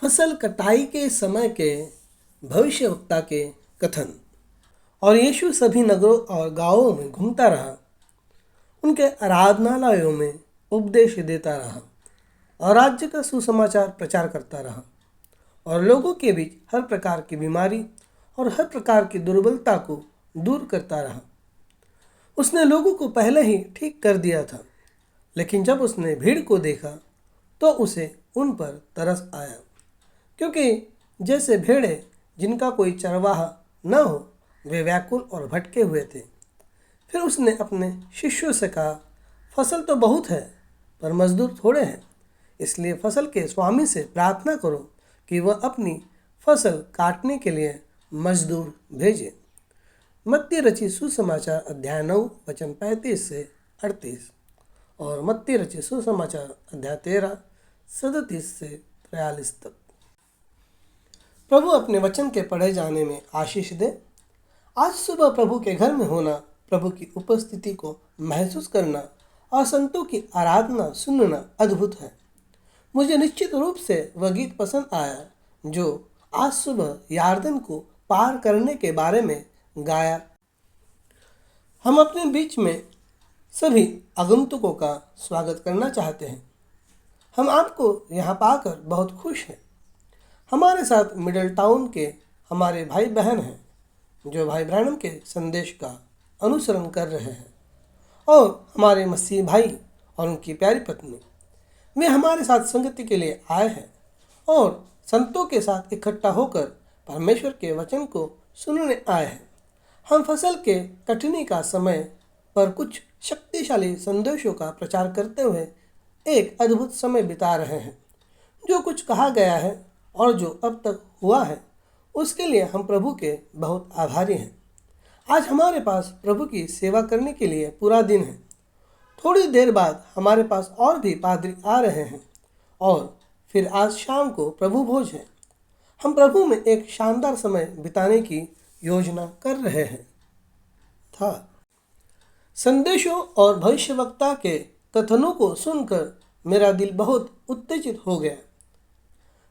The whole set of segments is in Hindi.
फसल कटाई के समय के भविष्यवक्ता के कथन। और यीशु सभी नगरों और गांवों में घूमता रहा, उनके आराधनालयों में उपदेश देता रहा और राज्य का सुसमाचार प्रचार करता रहा और लोगों के बीच हर प्रकार की बीमारी और हर प्रकार की दुर्बलता को दूर करता रहा। उसने लोगों को पहले ही ठीक कर दिया था, लेकिन जब उसने भीड़ को देखा तो उसे उन पर तरस आया, क्योंकि जैसे भेड़ें जिनका कोई चरवाहा न हो, वे व्याकुल और भटके हुए थे। फिर उसने अपने शिष्यों से कहा, फसल तो बहुत है पर मजदूर थोड़े हैं, इसलिए फसल के स्वामी से प्रार्थना करो कि वह अपनी फसल काटने के लिए मजदूर भेजे। मत्ती रचित सुसमाचार अध्याय 9 वचन 35 से 38 और मत्ती रचित सुसमाचार अध्याय 13 37 से 43 तक। प्रभु अपने वचन के पढ़े जाने में आशीष दे। आज सुबह प्रभु के घर में होना, प्रभु की उपस्थिति को महसूस करना और संतों की आराधना सुनना अद्भुत है। मुझे निश्चित रूप से वह गीत पसंद आया जो आज सुबह यार्दन को पार करने के बारे में गाया। हम अपने बीच में सभी आगंतुकों का स्वागत करना चाहते हैं। हम आपको यहाँ पाकर बहुत खुश हैं। हमारे साथ मिडल टाउन के हमारे भाई बहन हैं जो भाई ब्रैनम के संदेश का अनुसरण कर रहे हैं, और हमारे मसीह भाई और उनकी प्यारी पत्नी, वे हमारे साथ संगति के लिए आए हैं और संतों के साथ इकट्ठा होकर परमेश्वर के वचन को सुनने आए हैं। हम फसल के कटनी का समय पर कुछ शक्तिशाली संदेशों का प्रचार करते हुए एक अद्भुत समय बिता रहे हैं। जो कुछ कहा गया है और जो अब तक हुआ है, उसके लिए हम प्रभु के बहुत आभारी हैं। आज हमारे पास प्रभु की सेवा करने के लिए पूरा दिन है। थोड़ी देर बाद हमारे पास और भी पादरी आ रहे हैं और फिर आज शाम को प्रभु भोज है। हम प्रभु में एक शानदार समय बिताने की योजना कर रहे हैं। संदेशों और भविष्यवक्ता के कथनों को सुनकर मेरा दिल बहुत उत्तेजित हो गया।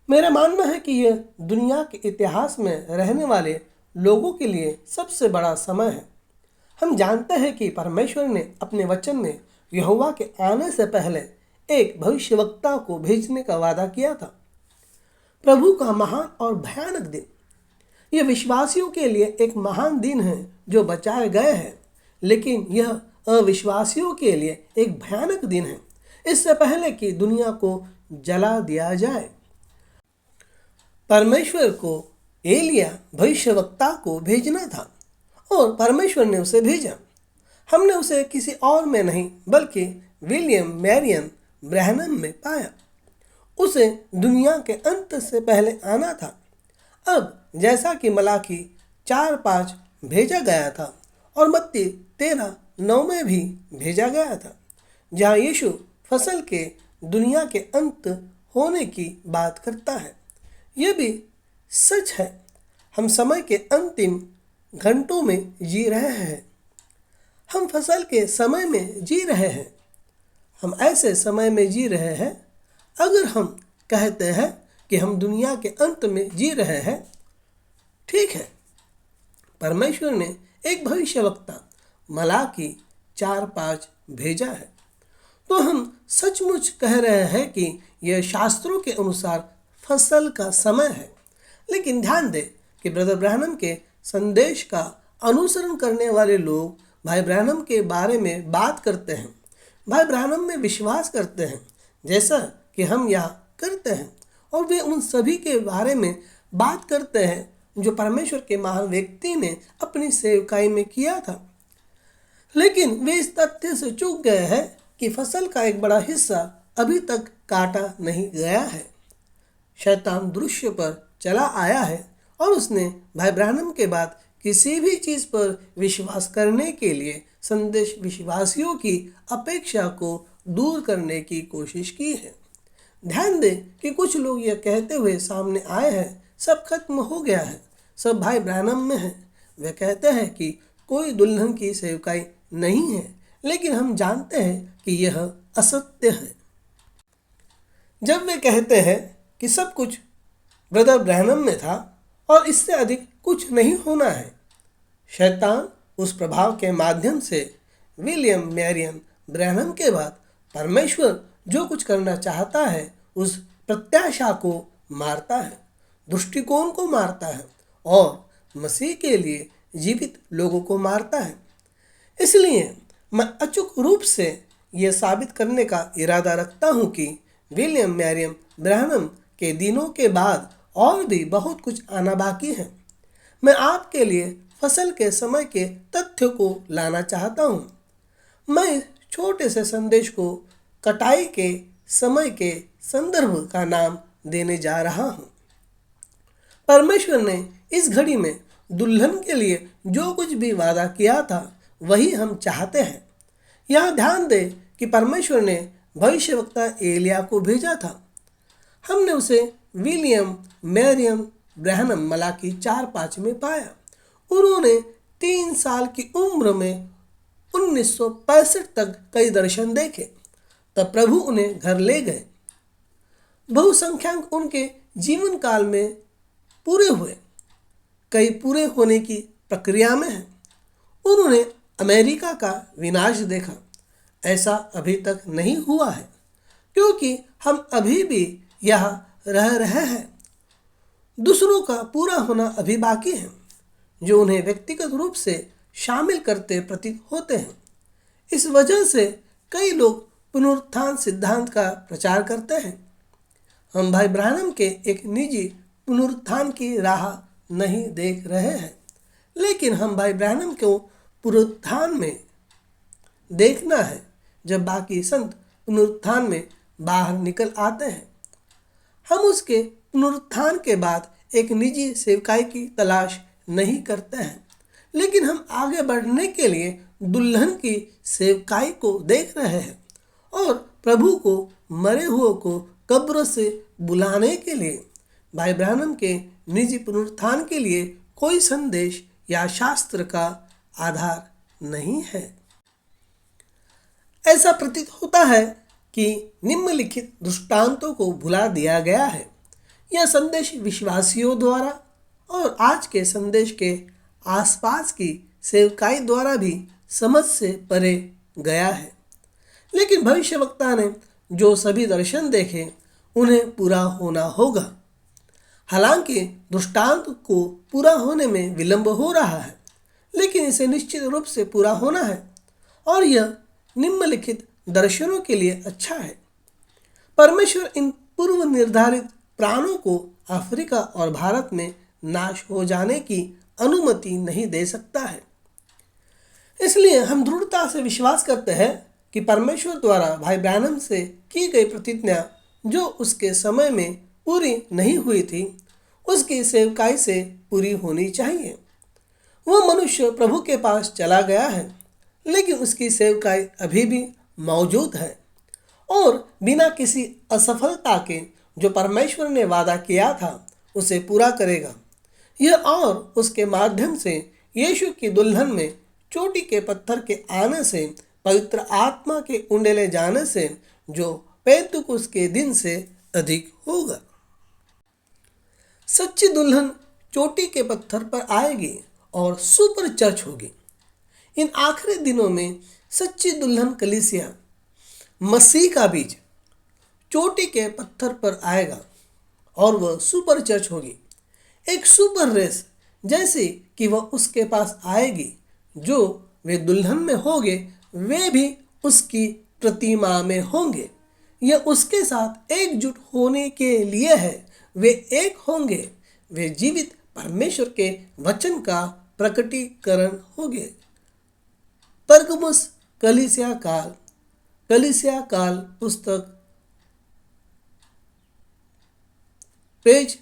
मेरा मानना है कि यह दुनिया के इतिहास में रहने वाले लोगों के लिए सबसे बड़ा समय है। हम जानते हैं कि परमेश्वर ने अपने वचन में यहोवा के आने से पहले एक भविष्यवक्ता को भेजने का वादा किया था। प्रभु का महान और भयानक दिन, यह विश्वासियों के लिए एक महान दिन है जो बचाए गए हैं, लेकिन यह अविश्वासियों के लिए एक भयानक दिन है, इससे पहले कि दुनिया को जला दिया जाए। परमेश्वर को एलिया भविष्यवक्ता को भेजना था और परमेश्वर ने उसे भेजा। हमने उसे किसी और में नहीं बल्कि विलियम मैरियन ब्रैनम में पाया। उसे दुनिया के अंत से पहले आना था। अब जैसा कि मलाकी 4:5 भेजा गया था और मत्ती 13:9 में भी भेजा गया था, जहाँ यीशु फसल के दुनिया के अंत होने की बात करता है। यह भी सच है। हम समय के अंतिम घंटों में जी रहे हैं। हम फसल के समय में जी रहे हैं। हम ऐसे समय में जी रहे हैं। अगर हम कहते हैं कि हम दुनिया के अंत में जी रहे हैं, ठीक है। परमेश्वर ने एक भविष्यवक्ता मलाकी 4:5 भेजा है, तो हम सचमुच कह रहे हैं कि यह शास्त्रों के अनुसार फसल का समय है। लेकिन ध्यान दें कि ब्रदर ब्रैनम के संदेश का अनुसरण करने वाले लोग भाई ब्रैनम के बारे में बात करते हैं, भाई ब्रैनम में विश्वास करते हैं, जैसा कि हम यहाँ करते हैं, और वे उन सभी के बारे में बात करते हैं जो परमेश्वर के महान व्यक्ति ने अपनी सेवकाई में किया था। लेकिन वे इस तथ्य से चूक गए हैं कि फसल का एक बड़ा हिस्सा अभी तक काटा नहीं गया है। शैतान दृश्य पर चला आया है और उसने भाई ब्रैनम के बाद किसी भी चीज़ पर विश्वास करने के लिए संदेश विश्वासियों की अपेक्षा को दूर करने की कोशिश की है। ध्यान दें कि कुछ लोग यह कहते हुए सामने आए हैं, सब खत्म हो गया है, सब भाई ब्रैनम में है। वे कहते हैं कि कोई दुल्हन की सेवकाई नहीं है, लेकिन हम जानते हैं कि यह असत्य है। जब वे कहते हैं कि सब कुछ ब्रदर ब्रैनम में था और इससे अधिक कुछ नहीं होना है। शैतान उस प्रभाव के माध्यम से विलियम मैरियन ब्रैनम के बाद परमेश्वर जो कुछ करना चाहता है उस प्रत्याशा को मारता है, दृष्टिकोण को मारता है और मसीह के लिए जीवित लोगों को मारता है। इसलिए मैं अचूक रूप से यह साबित करने का इरादा रखता हूं कि विलियम मैरियन ब्रैनम के दिनों के बाद और भी बहुत कुछ आना बाकी है। मैं आपके लिए फसल के समय के तथ्य को लाना चाहता हूं। मैं इस छोटे से संदेश को कटाई के समय के संदर्भ का नाम देने जा रहा हूं। परमेश्वर ने इस घड़ी में दुल्हन के लिए जो कुछ भी वादा किया था वही हम चाहते हैं। यह ध्यान दें कि परमेश्वर ने भविष्यवक्ता एलिया को भेजा था। हमने उसे विलियम मैरियम ब्रैनम मलाकी 4:5 में पाया। उन्होंने 3 साल की उम्र में 1965 तक कई दर्शन देखे। तब प्रभु उन्हें घर ले गए। बहुसंख्यक उनके जीवन काल में पूरे हुए, कई पूरे होने की प्रक्रिया में हैं। उन्होंने अमेरिका का विनाश देखा। ऐसा अभी तक नहीं हुआ है क्योंकि हम अभी भी यहाँ रह रहे हैं। दूसरों का पूरा होना अभी बाकी है जो उन्हें व्यक्तिगत रूप से शामिल करते प्रतीत होते हैं। इस वजह से कई लोग पुनरुत्थान सिद्धांत का प्रचार करते हैं। हम भाई ब्रैनम के एक निजी पुनरुत्थान की राह नहीं देख रहे हैं, लेकिन हम भाई ब्रैनम को पुनरुत्थान में देखना है जब बाकी संत पुनरुत्थान में बाहर निकल आते हैं। हम उसके पुनरुत्थान के बाद एक निजी सेवकाई की तलाश नहीं करते हैं, लेकिन हम आगे बढ़ने के लिए दुल्हन की सेवकाई को देख रहे हैं और प्रभु को मरे हुए को कब्र से बुलाने के लिए भाई ब्रैनम के निजी पुनरुत्थान के लिए कोई संदेश या शास्त्र का आधार नहीं है। ऐसा प्रतीत होता है कि निम्नलिखित दृष्टांतों को भुला दिया गया है। यह संदेश विश्वासियों द्वारा और आज के संदेश के आसपास की सेवकाई द्वारा भी समझ से परे गया है। लेकिन भविष्यवक्ता ने जो सभी दर्शन देखे उन्हें पूरा होना होगा। हालांकि दृष्टांत को पूरा होने में विलंब हो रहा है, लेकिन इसे निश्चित रूप से पूरा होना है और यह निम्नलिखित दर्शनों के लिए अच्छा है। परमेश्वर इन पूर्व निर्धारित प्राणों को अफ्रीका और भारत में नाश हो जाने की अनुमति नहीं दे सकता है। इसलिए हम दृढ़ता से विश्वास करते हैं कि परमेश्वर द्वारा भाई ब्रैनम से की गई प्रतिज्ञा जो उसके समय में पूरी नहीं हुई थी, उसकी सेवकाई से पूरी होनी चाहिए। वह मनुष्य प्रभु के पास चला गया है, लेकिन उसकी सेवकाई अभी भी मौजूद है और बिना किसी असफलता के जो परमेश्वर ने वादा किया था उसे पूरा करेगा। यह और उसके माध्यम से यीशु की दुल्हन में चोटी के पत्थर के आने से, पवित्र आत्मा के उंडेले जाने से जो पेंतुकुस के दिन से अधिक होगा। सच्ची दुल्हन चोटी के पत्थर पर आएगी और सुपर चर्च होगी। इन आखिरी दिनों में सच्ची दुल्हन कलीसिया मसीह का बीज चोटी के पत्थर पर आएगा और वह सुपर चर्च होगी, एक सुपर रेस जैसे कि वह उसके पास आएगी। जो वे दुल्हन में होंगे वे भी उसकी प्रतिमा में होंगे। यह उसके साथ एकजुट होने के लिए है। वे एक होंगे। वे जीवित परमेश्वर के वचन का प्रकटीकरण होंगे। परगमुस कलीसिया काल पुस्तक पेज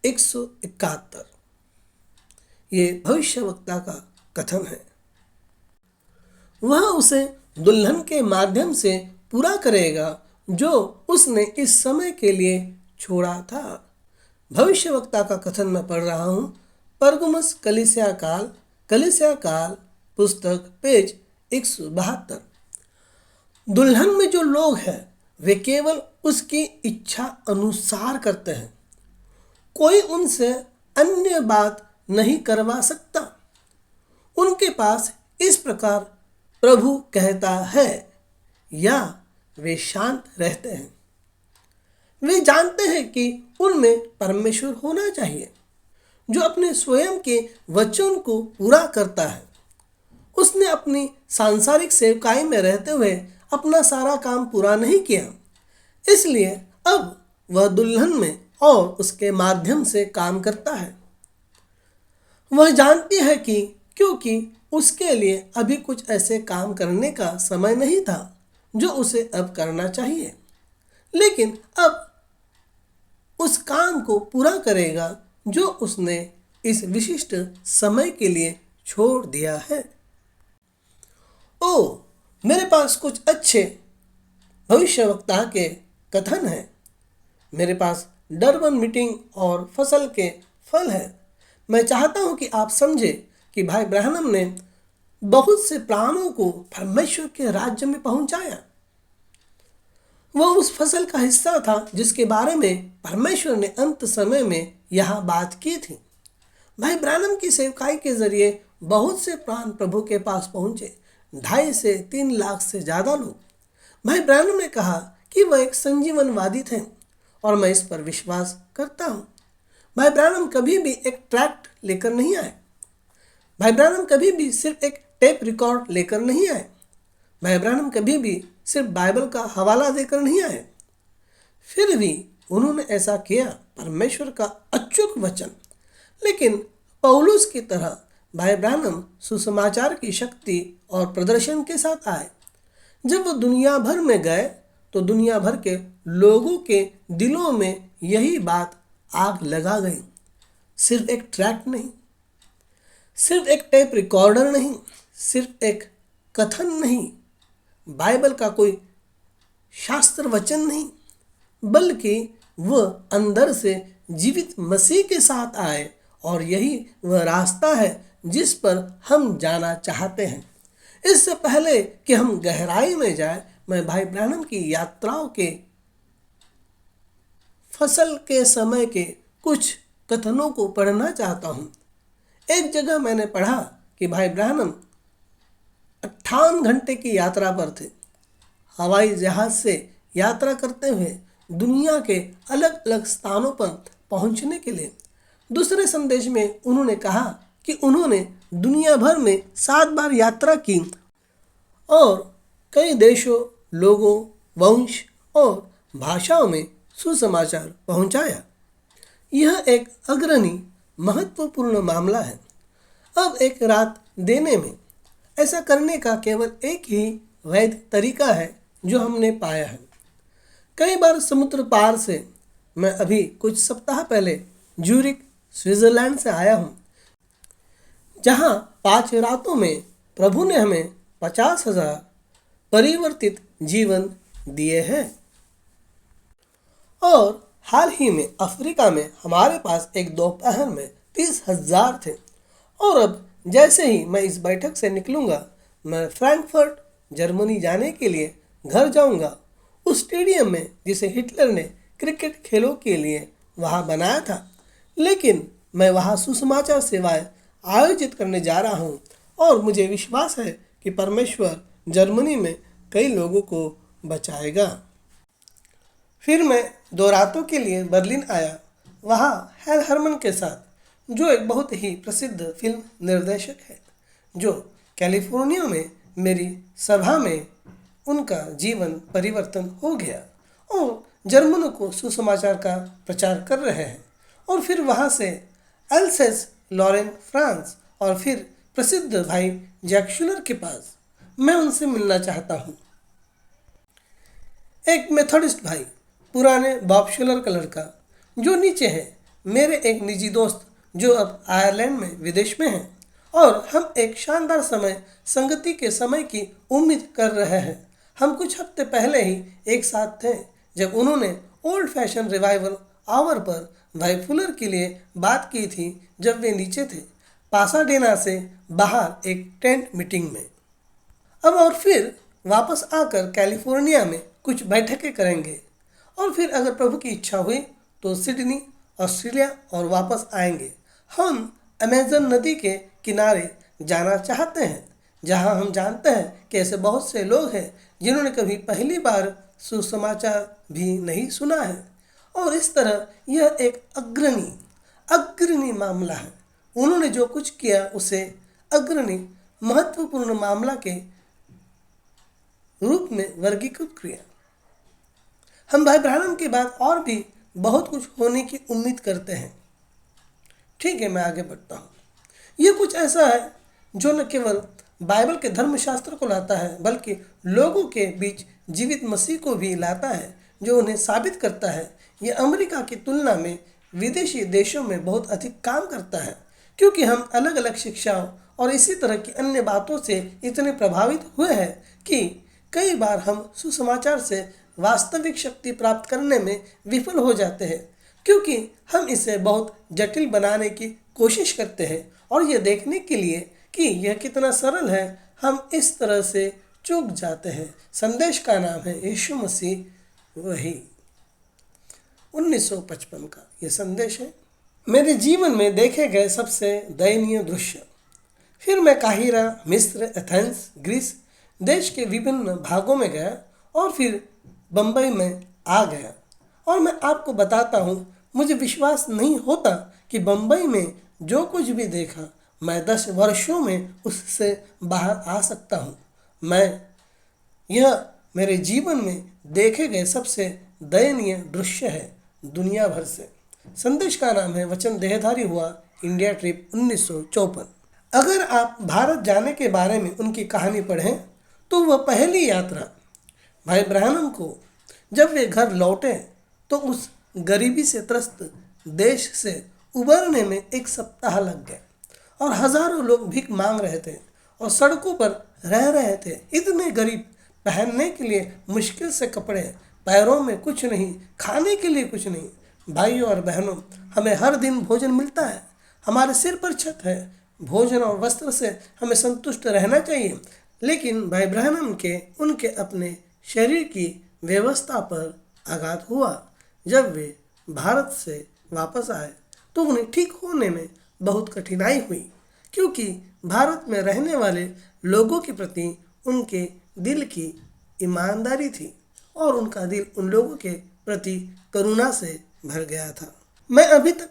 171। ये भविष्यवक्ता का कथन है। वह उसे दुल्हन के माध्यम से पूरा करेगा जो उसने इस समय के लिए छोड़ा था। भविष्यवक्ता का कथन मैं पढ़ रहा हूँ। परगमुस कलीसिया काल पुस्तक पेज 172। दुल्हन में जो लोग हैं वे केवल उसकी इच्छा अनुसार करते हैं। कोई उनसे अन्य बात नहीं करवा सकता। उनके पास इस प्रकार प्रभु कहता है, या वे शांत रहते हैं। वे जानते हैं कि उनमें परमेश्वर होना चाहिए, जो अपने स्वयं के वचन को पूरा करता है। उसने अपनी सांसारिक सेवकाई में रहते हुए अपना सारा काम पूरा नहीं किया, इसलिए अब वह दुल्हन में और उसके माध्यम से काम करता है। वह जानती है कि क्योंकि उसके लिए अभी कुछ ऐसे काम करने का समय नहीं था जो उसे अब करना चाहिए, लेकिन अब उस काम को पूरा करेगा जो उसने इस विशिष्ट समय के लिए छोड़ दिया है। ओ, मेरे पास कुछ अच्छे भविष्यवक्ता के कथन हैं। मेरे पास डरबन मीटिंग और फसल के फल है। मैं चाहता हूं कि आप समझे कि भाई ब्रैनम ने बहुत से प्राणों को परमेश्वर के राज्य में पहुंचाया। वह उस फसल का हिस्सा था जिसके बारे में परमेश्वर ने अंत समय में यह बात की थी। भाई ब्रैनम की सेवकाई के जरिए बहुत से प्राण प्रभु के पास पहुंचे, 2.5 से 3 लाख से ज़्यादा लोग। भाई ब्रैनम ने कहा कि वह एक संजीवनवादी थे और मैं इस पर विश्वास करता हूँ। भाई ब्रैनम कभी भी एक ट्रैक्ट लेकर नहीं आए। भाई ब्रैनम कभी भी सिर्फ एक टेप रिकॉर्ड लेकर नहीं आए। भाई ब्रैनम कभी भी सिर्फ बाइबल का हवाला देकर नहीं आए। फिर भी उन्होंने ऐसा किया, परमेश्वर का अचूक वचन। लेकिन पौलुस की तरह भाई ब्रैनम सुसमाचार की शक्ति और प्रदर्शन के साथ आए। जब वो दुनिया भर में गए तो दुनिया भर के लोगों के दिलों में यही बात आग लगा गई। सिर्फ एक ट्रैक नहीं, सिर्फ एक टेप रिकॉर्डर नहीं, सिर्फ एक कथन नहीं, बाइबल का कोई शास्त्र वचन नहीं, बल्कि वह अंदर से जीवित मसीह के साथ आए। और यही वह रास्ता है जिस पर हम जाना चाहते हैं। इससे पहले कि हम गहराई में जाए, मैं भाई ब्रैनम की यात्राओं के फसल के समय के कुछ कथनों को पढ़ना चाहता हूँ। एक जगह मैंने पढ़ा कि भाई ब्रैनम 58 घंटे की यात्रा पर थे, हवाई जहाज से यात्रा करते हुए दुनिया के अलग अलग स्थानों पर पहुंचने के लिए। दूसरे संदेश में उन्होंने कहा कि उन्होंने दुनिया भर में 7 बार यात्रा की और कई देशों, लोगों, वंश और भाषाओं में सुसमाचार पहुंचाया। यह एक अग्रणी महत्वपूर्ण मामला है। अब एक रात देने में ऐसा करने का केवल एक ही वैध तरीका है जो हमने पाया है। कई बार समुद्र पार से, मैं अभी कुछ सप्ताह पहले ज्यूरिक स्विट्जरलैंड से आया हूँ, जहाँ 5 रातों में प्रभु ने हमें 50,000 परिवर्तित जीवन दिए हैं। और हाल ही में अफ्रीका में हमारे पास एक दोपहर में 30,000 थे। और अब जैसे ही मैं इस बैठक से निकलूँगा, मैं फ्रैंकफर्ट जर्मनी जाने के लिए घर जाऊँगा, उस स्टेडियम में जिसे हिटलर ने क्रिकेट खेलों के लिए वहाँ बनाया था। लेकिन मैं वहाँ सुसमाचार सेवाएं आयोजित करने जा रहा हूँ और मुझे विश्वास है कि परमेश्वर जर्मनी में कई लोगों को बचाएगा। फिर मैं 2 रातों के लिए बर्लिन आया, वहाँ हैल हरमन के साथ, जो एक बहुत ही प्रसिद्ध फिल्म निर्देशक है, जो कैलिफोर्निया में मेरी सभा में उनका जीवन परिवर्तन हो गया और जर्मनों को सुसमाचार का प्रचार कर रहे हैं। और फिर वहाँ से एल्सेस लॉरेन फ्रांस और फिर प्रसिद्ध भाई जैक शुलर के पास मैं उनसे मिलना चाहता हूँ। एक मेथोडिस्ट भाई, पुराने बॉब शुलर का लड़का, जो नीचे है, मेरे एक निजी दोस्त जो अब आयरलैंड में विदेश में हैं, और हम एक शानदार समय संगति के समय की उम्मीद कर रहे हैं। हम कुछ हफ्ते पहले ही एक साथ थे जब उन्होंने ओल्ड फैशन रिवाइवल आवर पर भाई फुलर के लिए बात की थी, जब वे नीचे थे पासाडेना से बाहर एक टेंट मीटिंग में। अब और फिर वापस आकर कैलिफोर्निया में कुछ बैठकें करेंगे और फिर अगर प्रभु की इच्छा हुई तो सिडनी ऑस्ट्रेलिया और वापस आएंगे। हम अमेज़न नदी के किनारे जाना चाहते हैं, जहां हम जानते हैं कि ऐसे बहुत से लोग हैं जिन्होंने कभी पहली बार सुसमाचार भी नहीं सुना है। और इस तरह यह एक अग्रणी मामला है। उन्होंने जो कुछ किया उसे अग्रणी महत्वपूर्ण मामला के रूप में वर्गीकृत किया। हम भाई ब्राह्मण के बाद और भी बहुत कुछ होने की उम्मीद करते हैं। ठीक है, मैं आगे बढ़ता हूँ। ये कुछ ऐसा है जो न केवल बाइबल के धर्मशास्त्र को लाता है, बल्कि लोगों के बीच जीवित मसीह को भी लाता है, जो उन्हें साबित करता है ये अमेरिका की तुलना में विदेशी देशों में बहुत अधिक काम करता है, क्योंकि हम अलग अलग शिक्षाओं और इसी तरह की अन्य बातों से इतने प्रभावित हुए हैं कि कई बार हम सुसमाचार से वास्तविक शक्ति प्राप्त करने में विफल हो जाते हैं, क्योंकि हम इसे बहुत जटिल बनाने की कोशिश करते हैं और यह देखने के लिए कि यह कितना सरल है हम इस तरह से चूक जाते हैं। संदेश का नाम है यीशु मसीह वही। 1955 का यह संदेश है। मेरे जीवन में देखे गए सबसे दयनीय दृश्य। फिर मैं काहिरा, मिस्र, एथेंस, ग्रीस देश के विभिन्न भागों में गया और फिर बम्बई में आ गया। और मैं आपको बताता हूँ, मुझे विश्वास नहीं होता कि बम्बई में जो कुछ भी देखा मैं 10 वर्षों में उससे बाहर आ सकता हूँ। यह मेरे जीवन में देखे गए सबसे दयनीय दृश्य है दुनिया भर से। संदेश का नाम है वचन देहधारी हुआ इंडिया ट्रिप 1954। अगर आप भारत जाने के बारे में उनकी कहानी पढ़ें तो वह पहली यात्रा भाई ब्रैनम को जब वे घर लौटे तो उस गरीबी से त्रस्त देश से उबरने में 1 सप्ताह लग गए और हजारों लोग भीख मांग रहे थे और सड़कों पर रह रहे थे। इतने गरीब, पहनने के लिए मुश्किल से कपड़े, पैरों में कुछ नहीं, खाने के लिए कुछ नहीं। भाइयों और बहनों, हमें हर दिन भोजन मिलता है, हमारे सिर पर छत है, भोजन और वस्त्र से हमें संतुष्ट रहना चाहिए। लेकिन भाई ब्रैनम के उनके अपने शरीर की व्यवस्था पर आघात हुआ। जब वे भारत से वापस आए तो उन्हें ठीक होने में बहुत कठिनाई हुई, क्योंकि भारत में रहने वाले लोगों के प्रति उनके दिल की ईमानदारी थी और उनका दिल उन लोगों के प्रति करुणा से भर गया था। मैं अभी तक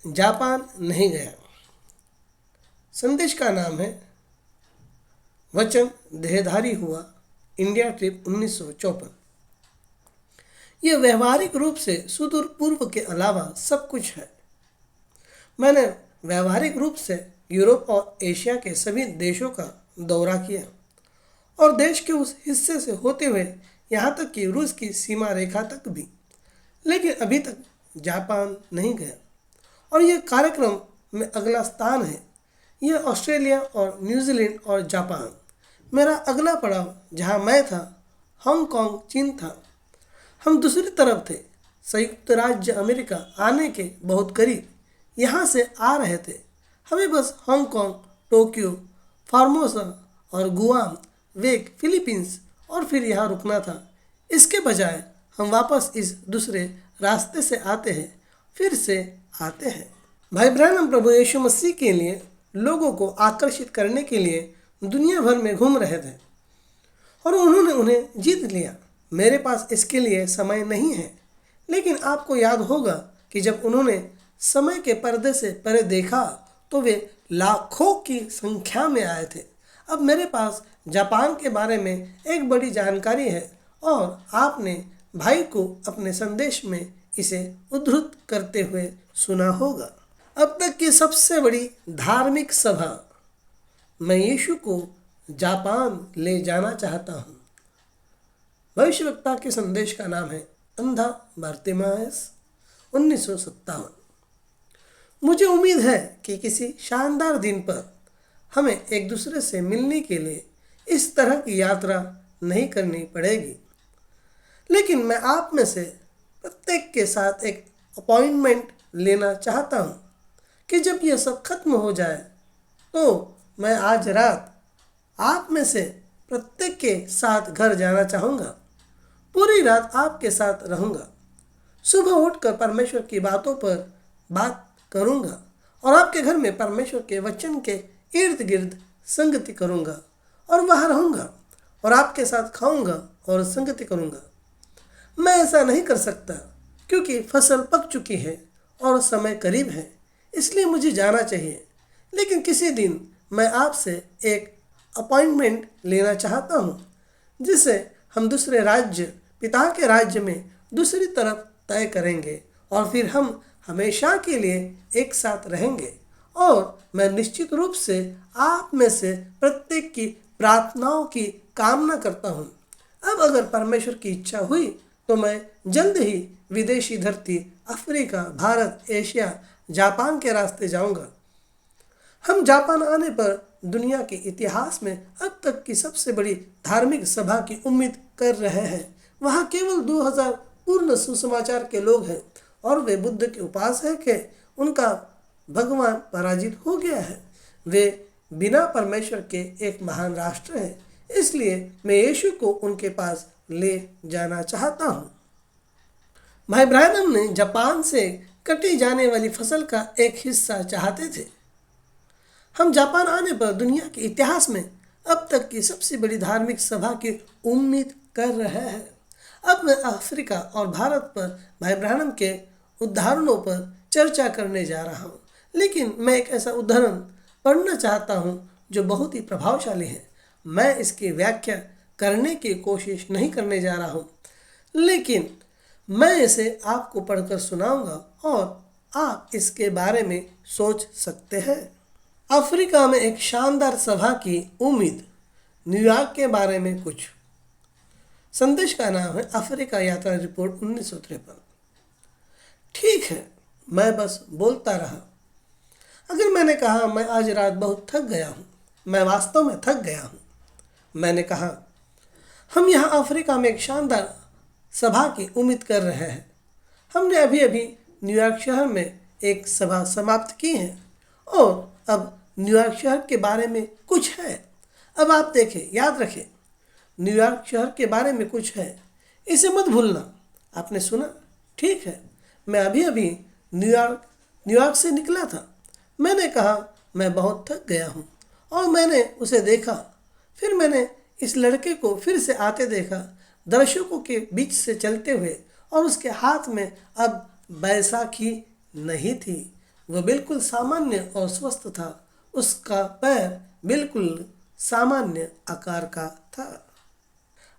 जापान नहीं गया। संदेश का नाम है वचन देहधारी हुआ इंडिया ट्रिप 1954। यह व्यवहारिक रूप से सुदूर पूर्व के अलावा सब कुछ है। मैंने व्यवहारिक रूप से यूरोप और एशिया के सभी देशों का दौरा किया और देश के उस हिस्से से होते हुए यहाँ तक कि रूस की सीमा रेखा तक भी, लेकिन अभी तक जापान नहीं गया। और यह कार्यक्रम में अगला स्थान है। यह ऑस्ट्रेलिया और न्यूजीलैंड और जापान। मेरा अगला पड़ाव जहाँ मैं था हांगकांग, चीन था। हम दूसरी तरफ थे, संयुक्त राज्य अमेरिका आने के बहुत करीब यहाँ से आ रहे थे। हमें बस हांगकांग, टोक्यो, फार्मोसा और गुआम, वेक, फिलीपींस और फिर यहाँ रुकना था। इसके बजाय हम वापस इस दूसरे रास्ते से आते हैं, फिर से आते हैं। भाई ब्रैनम प्रभु यीशु मसीह के लिए लोगों को आकर्षित करने के लिए दुनिया भर में घूम रहे थे और उन्होंने उन्हें जीत लिया। मेरे पास इसके लिए समय नहीं है, लेकिन आपको याद होगा कि जब उन्होंने समय के पर्दे से परे देखा तो वे लाखों की संख्या में आए थे। अब मेरे पास जापान के बारे में एक बड़ी जानकारी है और आपने भाई को अपने संदेश में इसे उद्धृत करते हुए सुना होगा। अब तक की सबसे बड़ी धार्मिक सभा। मैं यीशु को जापान ले जाना चाहता हूँ। भविष्यवक्ता के संदेश का नाम है अंधा बार्तिमेउस, 1957। मुझे उम्मीद है कि किसी शानदार दिन पर हमें एक दूसरे से मिलने के लिए इस तरह की यात्रा नहीं करनी पड़ेगी, लेकिन मैं आप में से प्रत्येक के साथ एक अपॉइंटमेंट लेना चाहता हूँ कि जब यह सब खत्म हो जाए तो मैं आज रात आप में से प्रत्येक के साथ घर जाना चाहूँगा। पूरी रात आपके साथ रहूँगा। सुबह उठकर परमेश्वर की बातों पर बात करूँगा और आपके घर में परमेश्वर के वचन के इर्द गिर्द संगति करूँगा और वहाँ रहूँगा और आपके साथ खाऊँगा और संगति करूँगा। मैं ऐसा नहीं कर सकता क्योंकि फसल पक चुकी है और समय करीब है, इसलिए मुझे जाना चाहिए। लेकिन किसी दिन मैं आपसे एक अपॉइंटमेंट लेना चाहता हूँ जिसे हम दूसरे राज्य, पिता के राज्य में दूसरी तरफ तय करेंगे और फिर हम हमेशा के लिए एक साथ रहेंगे। और मैं निश्चित रूप से आप में से प्रत्येक की प्रार्थनाओं की कामना करता हूँ। अब अगर परमेश्वर की इच्छा हुई तो मैं जल्द ही विदेशी धरती अफ्रीका, भारत, एशिया, जापान के रास्ते जाऊँगा। हम जापान आने पर दुनिया के इतिहास में अब तक की सबसे बड़ी धार्मिक सभा की उम्मीद कर रहे हैं। वहाँ केवल 2000 पूर्ण सुसमाचार के लोग हैं और वे बुद्ध के उपासक हैं। उनका भगवान पराजित हो गया है। वे बिना परमेश्वर के एक महान राष्ट्र है, इसलिए मैं यीशु को उनके पास ले जाना चाहता हूँ। भाई ब्रैनम ने जापान से कटी जाने वाली फसल का एक हिस्सा चाहते थे। हम जापान आने पर दुनिया के इतिहास में अब तक की सबसे बड़ी धार्मिक सभा की उम्मीद कर रहे हैं। अब मैं अफ्रीका और भारत पर भाई ब्रैनम के उदाहरणों पर चर्चा करने जा रहा हूँ, लेकिन मैं एक ऐसा उदाहरण पढ़ना चाहता हूँ जो बहुत ही प्रभावशाली है। मैं इसकी व्याख्या करने की कोशिश नहीं करने जा रहा हूँ, लेकिन मैं इसे आपको पढ़कर सुनाऊंगा और आप इसके बारे में सोच सकते हैं। अफ्रीका में एक शानदार सभा की उम्मीद। न्यूयॉर्क के बारे में कुछ। संदेश का नाम है अफ्रीका यात्रा रिपोर्ट 1953। ठीक है, मैं बस बोलता रहा। अगर मैंने कहा मैं आज रात बहुत थक गया हूँ, मैं वास्तव में थक गया हूँ। मैंने कहा हम यहाँ अफ्रीका में एक शानदार सभा की उम्मीद कर रहे हैं। हमने अभी अभी न्यूयॉर्क शहर में एक सभा समाप्त की है और अब न्यूयॉर्क शहर के बारे में कुछ है। अब आप देखें, याद रखें, न्यूयॉर्क शहर के बारे में कुछ है, इसे मत भूलना। आपने सुना? ठीक है, मैं अभी अभी न्यूयॉर्क से निकला था। मैंने कहा मैं बहुत थक गया हूँ और मैंने उसे देखा। फिर मैंने इस लड़के को फिर से आते देखा, दर्शकों के बीच से चलते हुए, और उसके हाथ में अब बैसाखी नहीं थी। वह बिल्कुल सामान्य और स्वस्थ था। उसका पैर बिल्कुल सामान्य आकार का था।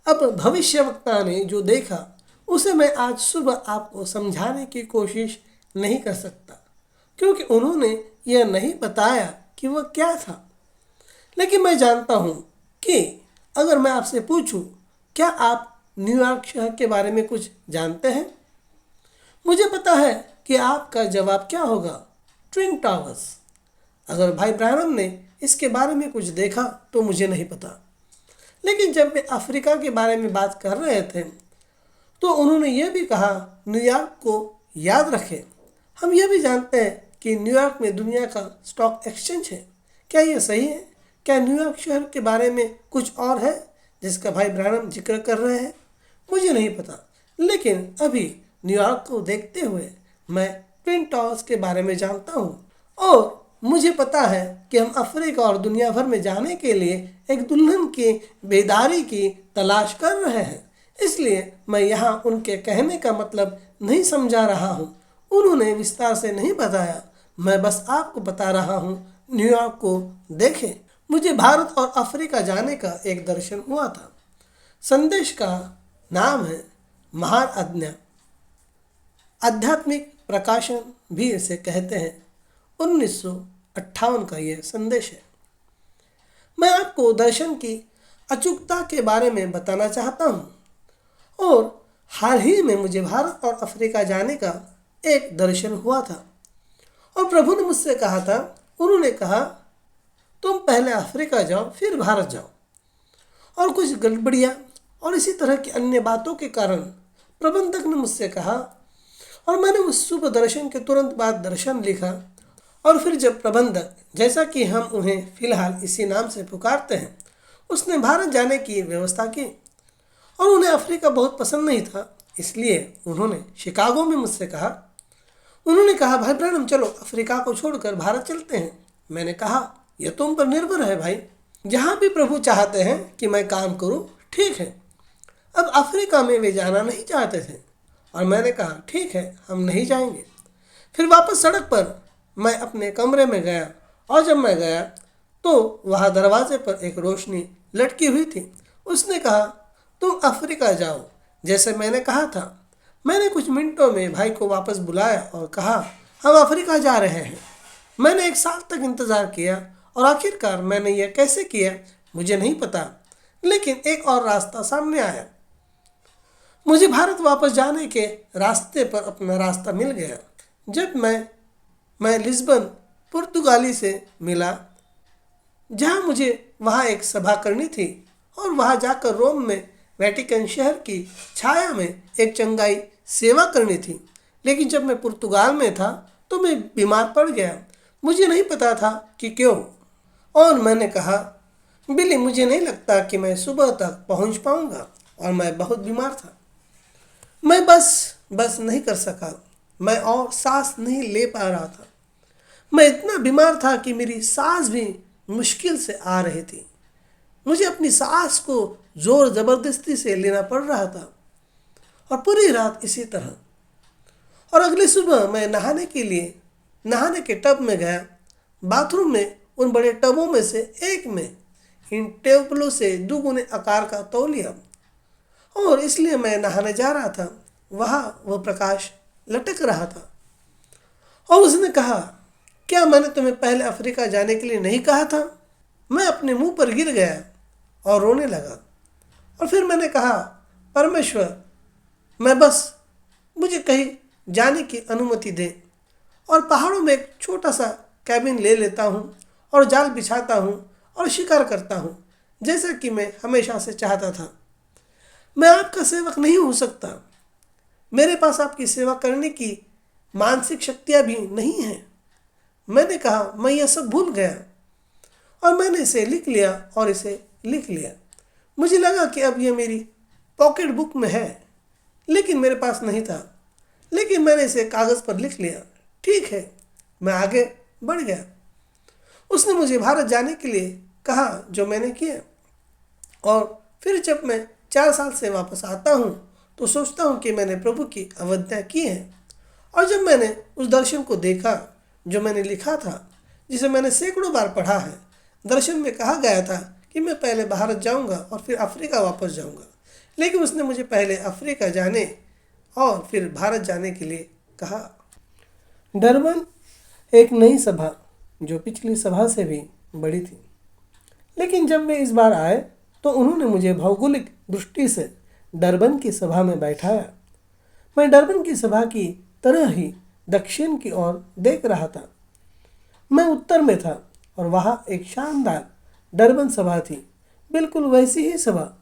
अब भविष्यवक्ता ने जो देखा उसे मैं आज सुबह आपको समझाने की कोशिश नहीं कर सकता, क्योंकि उन्होंने यह नहीं बताया कि वह क्या था। लेकिन मैं जानता हूँ कि अगर मैं आपसे पूछूं, क्या आप न्यूयॉर्क शहर के बारे में कुछ जानते हैं? मुझे पता है कि आपका जवाब क्या होगा, ट्विन टावर्स। अगर भाई ब्रैनम ने इसके बारे में कुछ देखा तो मुझे नहीं पता। लेकिन जब वे अफ्रीका के बारे में बात कर रहे थे तो उन्होंने यह भी कहा न्यूयॉर्क को याद रखें। हम यह भी जानते हैं कि न्यूयॉर्क में दुनिया का स्टॉक एक्सचेंज है। क्या यह सही है? क्या न्यूयॉर्क शहर के बारे में कुछ और है जिसका भाई ब्रैनम जिक्र कर रहे हैं? मुझे नहीं पता, लेकिन अभी न्यूयॉर्क को देखते हुए मैं ट्विन टावर्स के बारे में जानता हूँ और मुझे पता है कि हम अफ्रीका और दुनिया भर में जाने के लिए एक दुल्हन की बेदारी की तलाश कर रहे हैं। इसलिए मैं यहाँ उनके कहने का मतलब नहीं समझा रहा हूँ। उन्होंने विस्तार से नहीं बताया, मैं बस आपको बता रहा हूँ न्यूयॉर्क को देखें। मुझे भारत और अफ्रीका जाने का एक दर्शन हुआ था। संदेश का नाम है महान आज्ञा। आध्यात्मिक प्रकाशन भी इसे कहते हैं। 1958 का यह संदेश है। मैं आपको दर्शन की अचूकता के बारे में बताना चाहता हूँ। और हाल ही में मुझे भारत और अफ्रीका जाने का एक दर्शन हुआ था और प्रभु ने मुझसे कहा था, उन्होंने कहा तुम पहले अफ्रीका जाओ फिर भारत जाओ। और कुछ गड़बड़ियाँ और इसी तरह की अन्य बातों के कारण प्रबंधक ने मुझसे कहा और मैंने उस शुभ दर्शन के तुरंत बाद दर्शन लिखा। और फिर जब प्रबंधक, जैसा कि हम उन्हें फिलहाल इसी नाम से पुकारते हैं, उसने भारत जाने की व्यवस्था की और उन्हें अफ्रीका बहुत पसंद नहीं था, इसलिए उन्होंने शिकागो में मुझसे कहा। उन्होंने कहा, भाई ब्रैनम चलो अफ्रीका को छोड़कर भारत चलते हैं। मैंने कहा, यह तुम पर निर्भर है भाई, जहाँ भी प्रभु चाहते हैं कि मैं काम करूँ ठीक है। अब अफ्रीका में वे जाना नहीं चाहते थे और मैंने कहा, ठीक है हम नहीं जाएंगे। फिर वापस सड़क पर मैं अपने कमरे में गया और जब मैं गया तो वहाँ दरवाजे पर एक रोशनी लटकी हुई थी। उसने कहा, तुम अफ्रीका जाओ जैसे मैंने कहा था। मैंने कुछ मिनटों में भाई को वापस बुलाया और कहा, हम अफ्रीका जा रहे हैं। मैंने 1 साल तक इंतज़ार किया और आखिरकार मैंने यह कैसे किया मुझे नहीं पता, लेकिन एक और रास्ता सामने आया। मुझे भारत वापस जाने के रास्ते पर अपना रास्ता मिल गया। जब मैं लिस्बन पुर्तगाली से मिला, जहाँ मुझे वहाँ एक सभा करनी थी और वहाँ जाकर रोम में वेटिकन शहर की छाया में एक चंगाई सेवा करनी थी। लेकिन जब मैं पुर्तगाल में था तो मैं बीमार पड़ गया। मुझे नहीं पता था कि क्यों, और मैंने कहा, बिली मुझे नहीं लगता कि मैं सुबह तक पहुँच पाऊँगा, और मैं बहुत बीमार था। मैं बस नहीं कर सका। मैं और सांस नहीं ले पा रहा था। मैं इतना बीमार था कि मेरी सांस भी मुश्किल से आ रही थी। मुझे अपनी सांस को जोर ज़बरदस्ती से लेना पड़ रहा था और पूरी रात इसी तरह। और अगली सुबह मैं नहाने के टब में गया। बाथरूम में उन बड़े टबों में से एक में इन टेबलों से 2 गुने आकार का तौलिया, और इसलिए मैं नहाने जा रहा था। वहाँ वह प्रकाश लटक रहा था और उसने कहा, क्या मैंने तुम्हें पहले अफ्रीका जाने के लिए नहीं कहा था? मैं अपने मुंह पर गिर गया और रोने लगा। और फिर मैंने कहा, परमेश्वर मुझे कहीं जाने की अनुमति दे, और पहाड़ों में एक छोटा सा कैबिन ले लेता हूँ और जाल बिछाता हूँ और शिकार करता हूँ जैसा कि मैं हमेशा से चाहता था। मैं आपका सेवक नहीं हो सकता। मेरे पास आपकी सेवा करने की मानसिक शक्तियाँ भी नहीं हैं। मैंने कहा, मैं यह सब भूल गया, और मैंने इसे लिख लिया और इसे लिख लिया। मुझे लगा कि अब यह मेरी पॉकेट बुक में है, लेकिन मेरे पास नहीं था। लेकिन मैंने इसे कागज़ पर लिख लिया। ठीक है, मैं आगे बढ़ गया। उसने मुझे भारत जाने के लिए कहा, जो मैंने किया। और फिर जब मैं 4 साल से वापस आता हूँ तो सोचता हूँ कि मैंने प्रभु की अवज्ञा की है। और जब मैंने उस दर्शन को देखा जो मैंने लिखा था, जिसे मैंने सैकड़ों बार पढ़ा है, दर्शन में कहा गया था कि मैं पहले भारत जाऊंगा और फिर अफ्रीका वापस जाऊंगा, लेकिन उसने मुझे पहले अफ्रीका जाने और फिर भारत जाने के लिए कहा। डरबन एक नई सभा जो पिछली सभा से भी बड़ी थी, लेकिन जब वे इस बार आए तो उन्होंने मुझे भौगोलिक दृष्टि से डरबन की सभा में बैठाया। मैं डरबन की सभा की तरह ही दक्षिण की ओर देख रहा था। मैं उत्तर में था और वहाँ एक शानदार डरबन सभा थी, बिल्कुल वैसी ही सभा,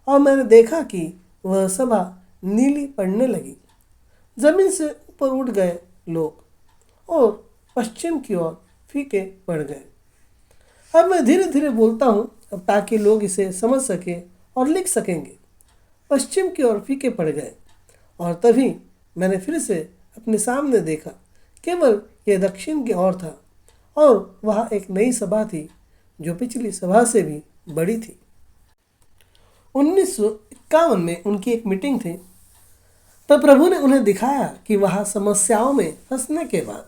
और मैंने देखा कि वह सभा नीली पड़ने लगी। ज़मीन से ऊपर उठ गए लोग और पश्चिम की ओर फीके पड़ गए। अब मैं धीरे धीरे बोलता हूँ अब ताकि लोग इसे समझ सकें और लिख सकेंगे। पश्चिम की ओर फीके पड़ गए, और तभी मैंने फिर से अपने सामने देखा। केवल यह दक्षिण की ओर था और वहाँ एक नई सभा थी जो पिछली सभा से भी बड़ी थी। 1951 में उनकी एक मीटिंग थी। तब प्रभु ने उन्हें दिखाया कि वहाँ समस्याओं में फंसने के बाद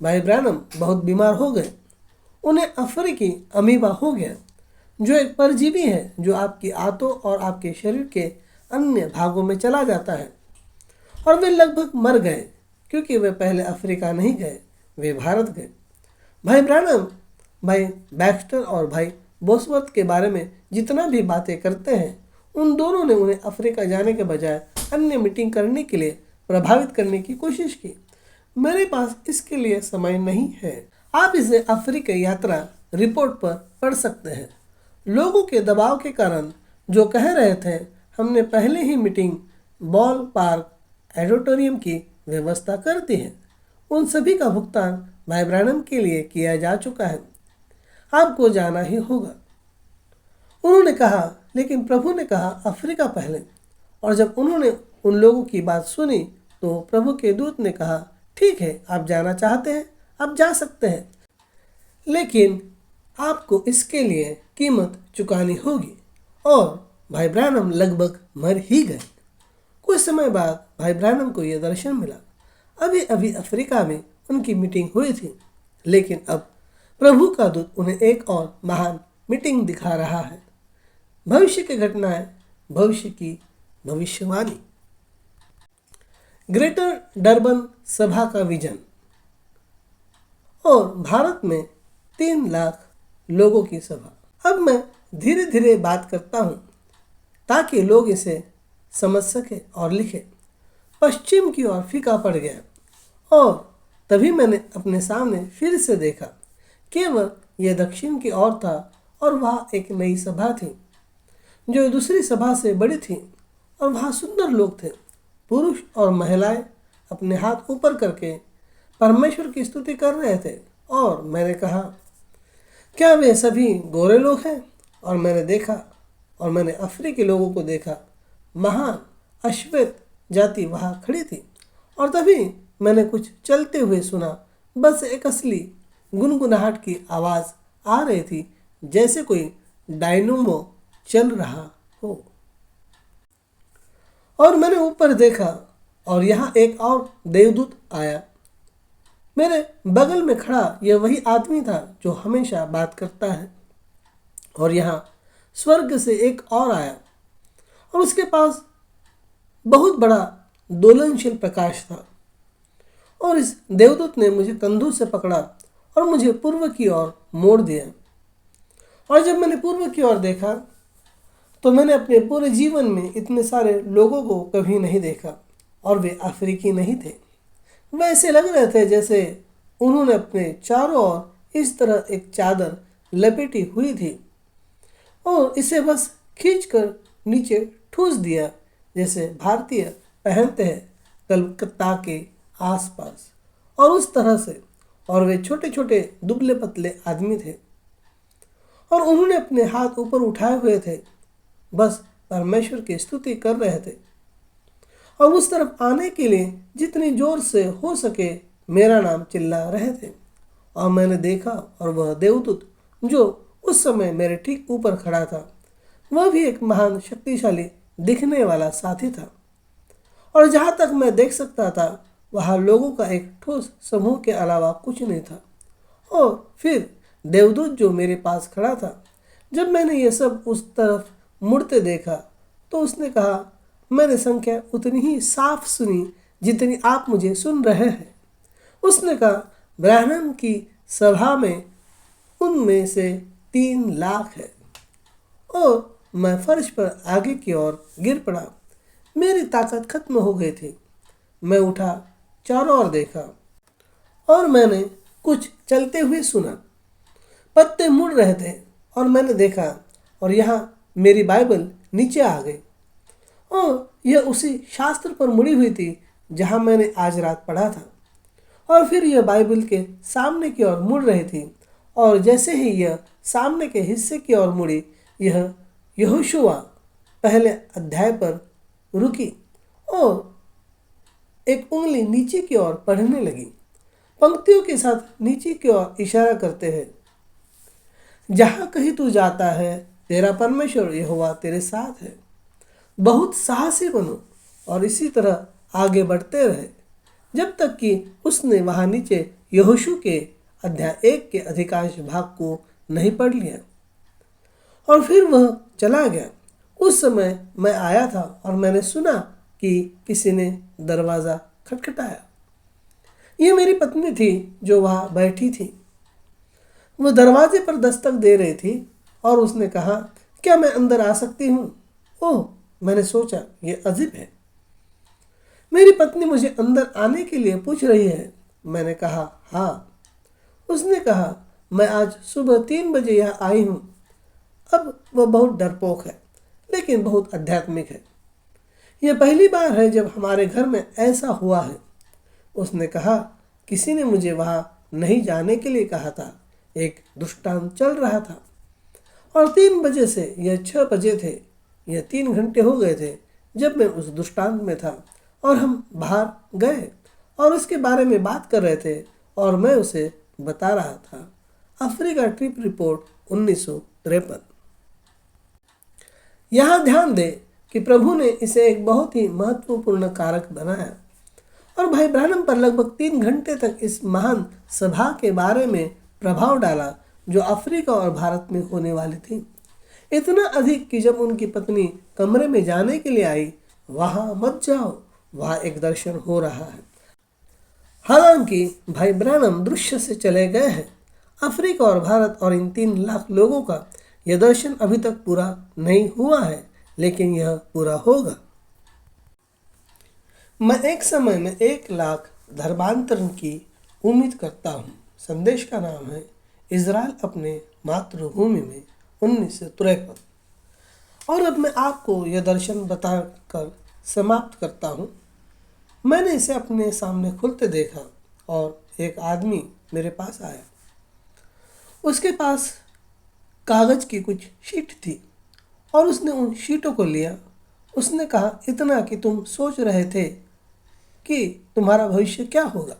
भाई ब्रैनम बहुत बीमार हो गए। उन्हें अफ्रीकी अमीबा हो गया, जो एक परजीवी है जो आपकी आंतों और आपके शरीर के अन्य भागों में चला जाता है, और वे लगभग मर गए क्योंकि वे पहले अफ्रीका नहीं गए, वे भारत गए। भाई ब्रैनम भाई बैक्स्टर और भाई बोसवर्थ के बारे में जितना भी बातें करते हैं, उन दोनों ने उन्हें अफ्रीका जाने के बजाय अन्य मीटिंग करने के लिए प्रभावित करने की कोशिश की। मेरे पास इसके लिए समय नहीं है। आप इसे अफ्रीका यात्रा रिपोर्ट पर पढ़ सकते हैं। लोगों के दबाव के कारण जो कह रहे थे, हमने पहले ही मीटिंग बॉल पार्क ऑडिटोरियम की व्यवस्था कर दी है, उन सभी का भुगतान भाई ब्रैनम के लिए किया जा चुका है। आपको जाना ही होगा। उन्होंने कहा, लेकिन प्रभु ने कहा अफ्रीका पहले। और जब उन्होंने उन लोगों की बात सुनी तो प्रभु के दूत ने कहा, ठीक है, आप जाना चाहते हैं, आप जा सकते हैं, लेकिन आपको इसके लिए कीमत चुकानी होगी। और भाई ब्रैनम लगभग मर ही गए। कुछ समय बाद भाई ब्रैनम को यह दर्शन मिला। अभी अभी अफ्रीका में उनकी मीटिंग हुई थी, लेकिन अब प्रभु का दूत उन्हें एक और महान मीटिंग दिखा रहा है। भविष्य की घटनाएं, भविष्य की भविष्यवाणी। ग्रेटर डरबन सभा का विजन। और भारत में 3 लाख लोगों की सभा। अब मैं धीरे धीरे बात करता हूँ ताकि लोग इसे समझ सके और लिखे। पश्चिम की ओर फीका पड़ गया और तभी मैंने अपने सामने फिर से देखा। केवल यह दक्षिण की ओर था और वहाँ एक नई सभा थी जो दूसरी सभा से बड़ी थी, और वहाँ सुंदर लोग थे। पुरुष और महिलाएं अपने हाथ ऊपर करके परमेश्वर की स्तुति कर रहे थे। और मैंने कहा, क्या वे सभी गोरे लोग हैं? और मैंने देखा, और मैंने अफ्रीकी लोगों को देखा। महान अश्वेत जाति वहाँ खड़ी थी। और तभी मैंने कुछ चलते हुए सुना। बस एक असली गुनगुनाहट की आवाज़ आ रही थी, जैसे कोई डायनोमो चल रहा हो। और मैंने ऊपर देखा और यहाँ एक और देवदूत आया। मेरे बगल में खड़ा यह वही आदमी था जो हमेशा बात करता है। और यहाँ स्वर्ग से एक और आया और उसके पास बहुत बड़ा दोलनशील प्रकाश था। और इस देवदूत ने मुझे कंधों से पकड़ा और मुझे पूर्व की ओर मोड़ दिया। और जब मैंने पूर्व की ओर देखा तो मैंने अपने पूरे जीवन में इतने सारे लोगों को कभी नहीं देखा। और वे अफ्रीकी नहीं थे। वे ऐसे लग रहे थे जैसे उन्होंने अपने चारों ओर इस तरह एक चादर लपेटी हुई थी और इसे बस खींचकर नीचे ठूस दिया, जैसे भारतीय पहनते हैं कलकत्ता के आसपास, और उस तरह से। और वे छोटे छोटे दुबले पतले आदमी थे और उन्होंने अपने हाथ ऊपर उठाए हुए थे, बस परमेश्वर की स्तुति कर रहे थे। और उस तरफ आने के लिए जितनी जोर से हो सके मेरा नाम चिल्ला रहे थे। और मैंने देखा, और वह देवदूत जो उस समय मेरे ठीक ऊपर खड़ा था, वह भी एक महान शक्तिशाली दिखने वाला साथी था। और जहाँ तक मैं देख सकता था वहाँ लोगों का एक ठोस समूह के अलावा कुछ नहीं था। और फिर देवदूत जो मेरे पास खड़ा था, जब मैंने ये सब उस तरफ मुड़ते देखा तो उसने कहा, मैंने संख्या उतनी ही साफ सुनी जितनी आप मुझे सुन रहे हैं। उसने कहा, ब्रैनम की सभा में उनमें से 3 लाख है। और मैं फर्श पर आगे की ओर गिर पड़ा। मेरी ताकत खत्म हो गई थी। मैं उठा, चारों ओर देखा और मैंने कुछ चलते हुए सुना। पत्ते मुड़ रहे थे और मैंने देखा, और यहाँ मेरी बाइबल नीचे आ गई और यह उसी शास्त्र पर मुड़ी हुई थी जहाँ मैंने आज रात पढ़ा था। और फिर यह बाइबल के सामने की ओर मुड़ रही थी, और जैसे ही यह सामने के हिस्से की ओर मुड़ी, यह यहोशुआ पहले अध्याय पर रुकी और एक उंगली नीचे की ओर पढ़ने लगी। पंक्तियों के साथ नीचे की ओर इशारा करते हैं, जहाँ कहीं तू जाता है तेरा परमेश्वर यहोवा तेरे साथ है। बहुत साहसी बनो और इसी तरह आगे बढ़ते रहे जब तक कि उसने वहाँ नीचे यहोशू के अध्याय 1 के अधिकांश भाग को नहीं पढ़ लिया। और फिर वह चला गया। उस समय मैं आया था और मैंने सुना कि किसी ने दरवाज़ा खटखटाया। ये मेरी पत्नी थी जो वहाँ बैठी थी। वह दरवाजे पर दस्तक दे रही थी और उसने कहा, क्या मैं अंदर आ सकती हूँ? ओह, मैंने सोचा ये अजीब है। मेरी पत्नी मुझे अंदर आने के लिए पूछ रही है। मैंने कहा हाँ। उसने कहा, मैं आज सुबह 3 बजे यहाँ आई हूँ। अब वह बहुत डरपोक है लेकिन बहुत आध्यात्मिक है। यह पहली बार है जब हमारे घर में ऐसा हुआ है। उसने कहा, किसी ने मुझे वहाँ नहीं जाने के लिए कहा था। एक दृष्टांत चल रहा था और 3 बजे से यह 6 बजे थे। यह 3 घंटे हो गए थे जब मैं उस दृष्टांत में था और हम बाहर गए और उसके बारे में बात कर रहे थे और मैं उसे बता रहा था अफ्रीका ट्रिप रिपोर्ट 1953। यहाँ ध्यान दें कि प्रभु ने इसे एक बहुत ही महत्वपूर्ण कारक बनाया और भाई ब्रानम पर लगभग 3 घंटे तक इस महान सभा के बारे में प्रभाव डाला जो अफ्रीका और भारत में होने वाली थी। इतना अधिक कि जब उनकी पत्नी कमरे में जाने के लिए आई, वहाँ मत जाओ, वहाँ एक दर्शन हो रहा है। हालांकि भाई ब्रानम दृश्य से चले गए हैं, अफ्रीका और भारत और इन 3 लाख लोगों का यह दर्शन अभी तक पूरा नहीं हुआ है, लेकिन यह पूरा होगा। मैं एक समय में 1 लाख धर्मांतरण की उम्मीद करता हूँ। संदेश का नाम है इज़राइल अपने मातृभूमि में 1953। और अब मैं आपको यह दर्शन बताकर समाप्त करता हूँ। मैंने इसे अपने सामने खुलते देखा और एक आदमी मेरे पास आया। उसके पास कागज़ की कुछ शीट थी और उसने उन शीटों को लिया। उसने कहा, इतना कि तुम सोच रहे थे कि तुम्हारा भविष्य क्या होगा,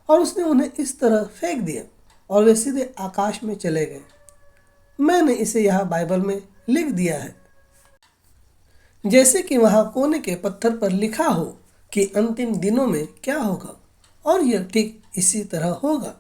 और उसने उन्हें इस तरह फेंक दिया और वे सीधे आकाश में चले गए। मैंने इसे यहाँ बाइबल में लिख दिया है, जैसे कि वहाँ कोने के पत्थर पर लिखा हो कि अंतिम दिनों में क्या होगा, और यह ठीक इसी तरह होगा।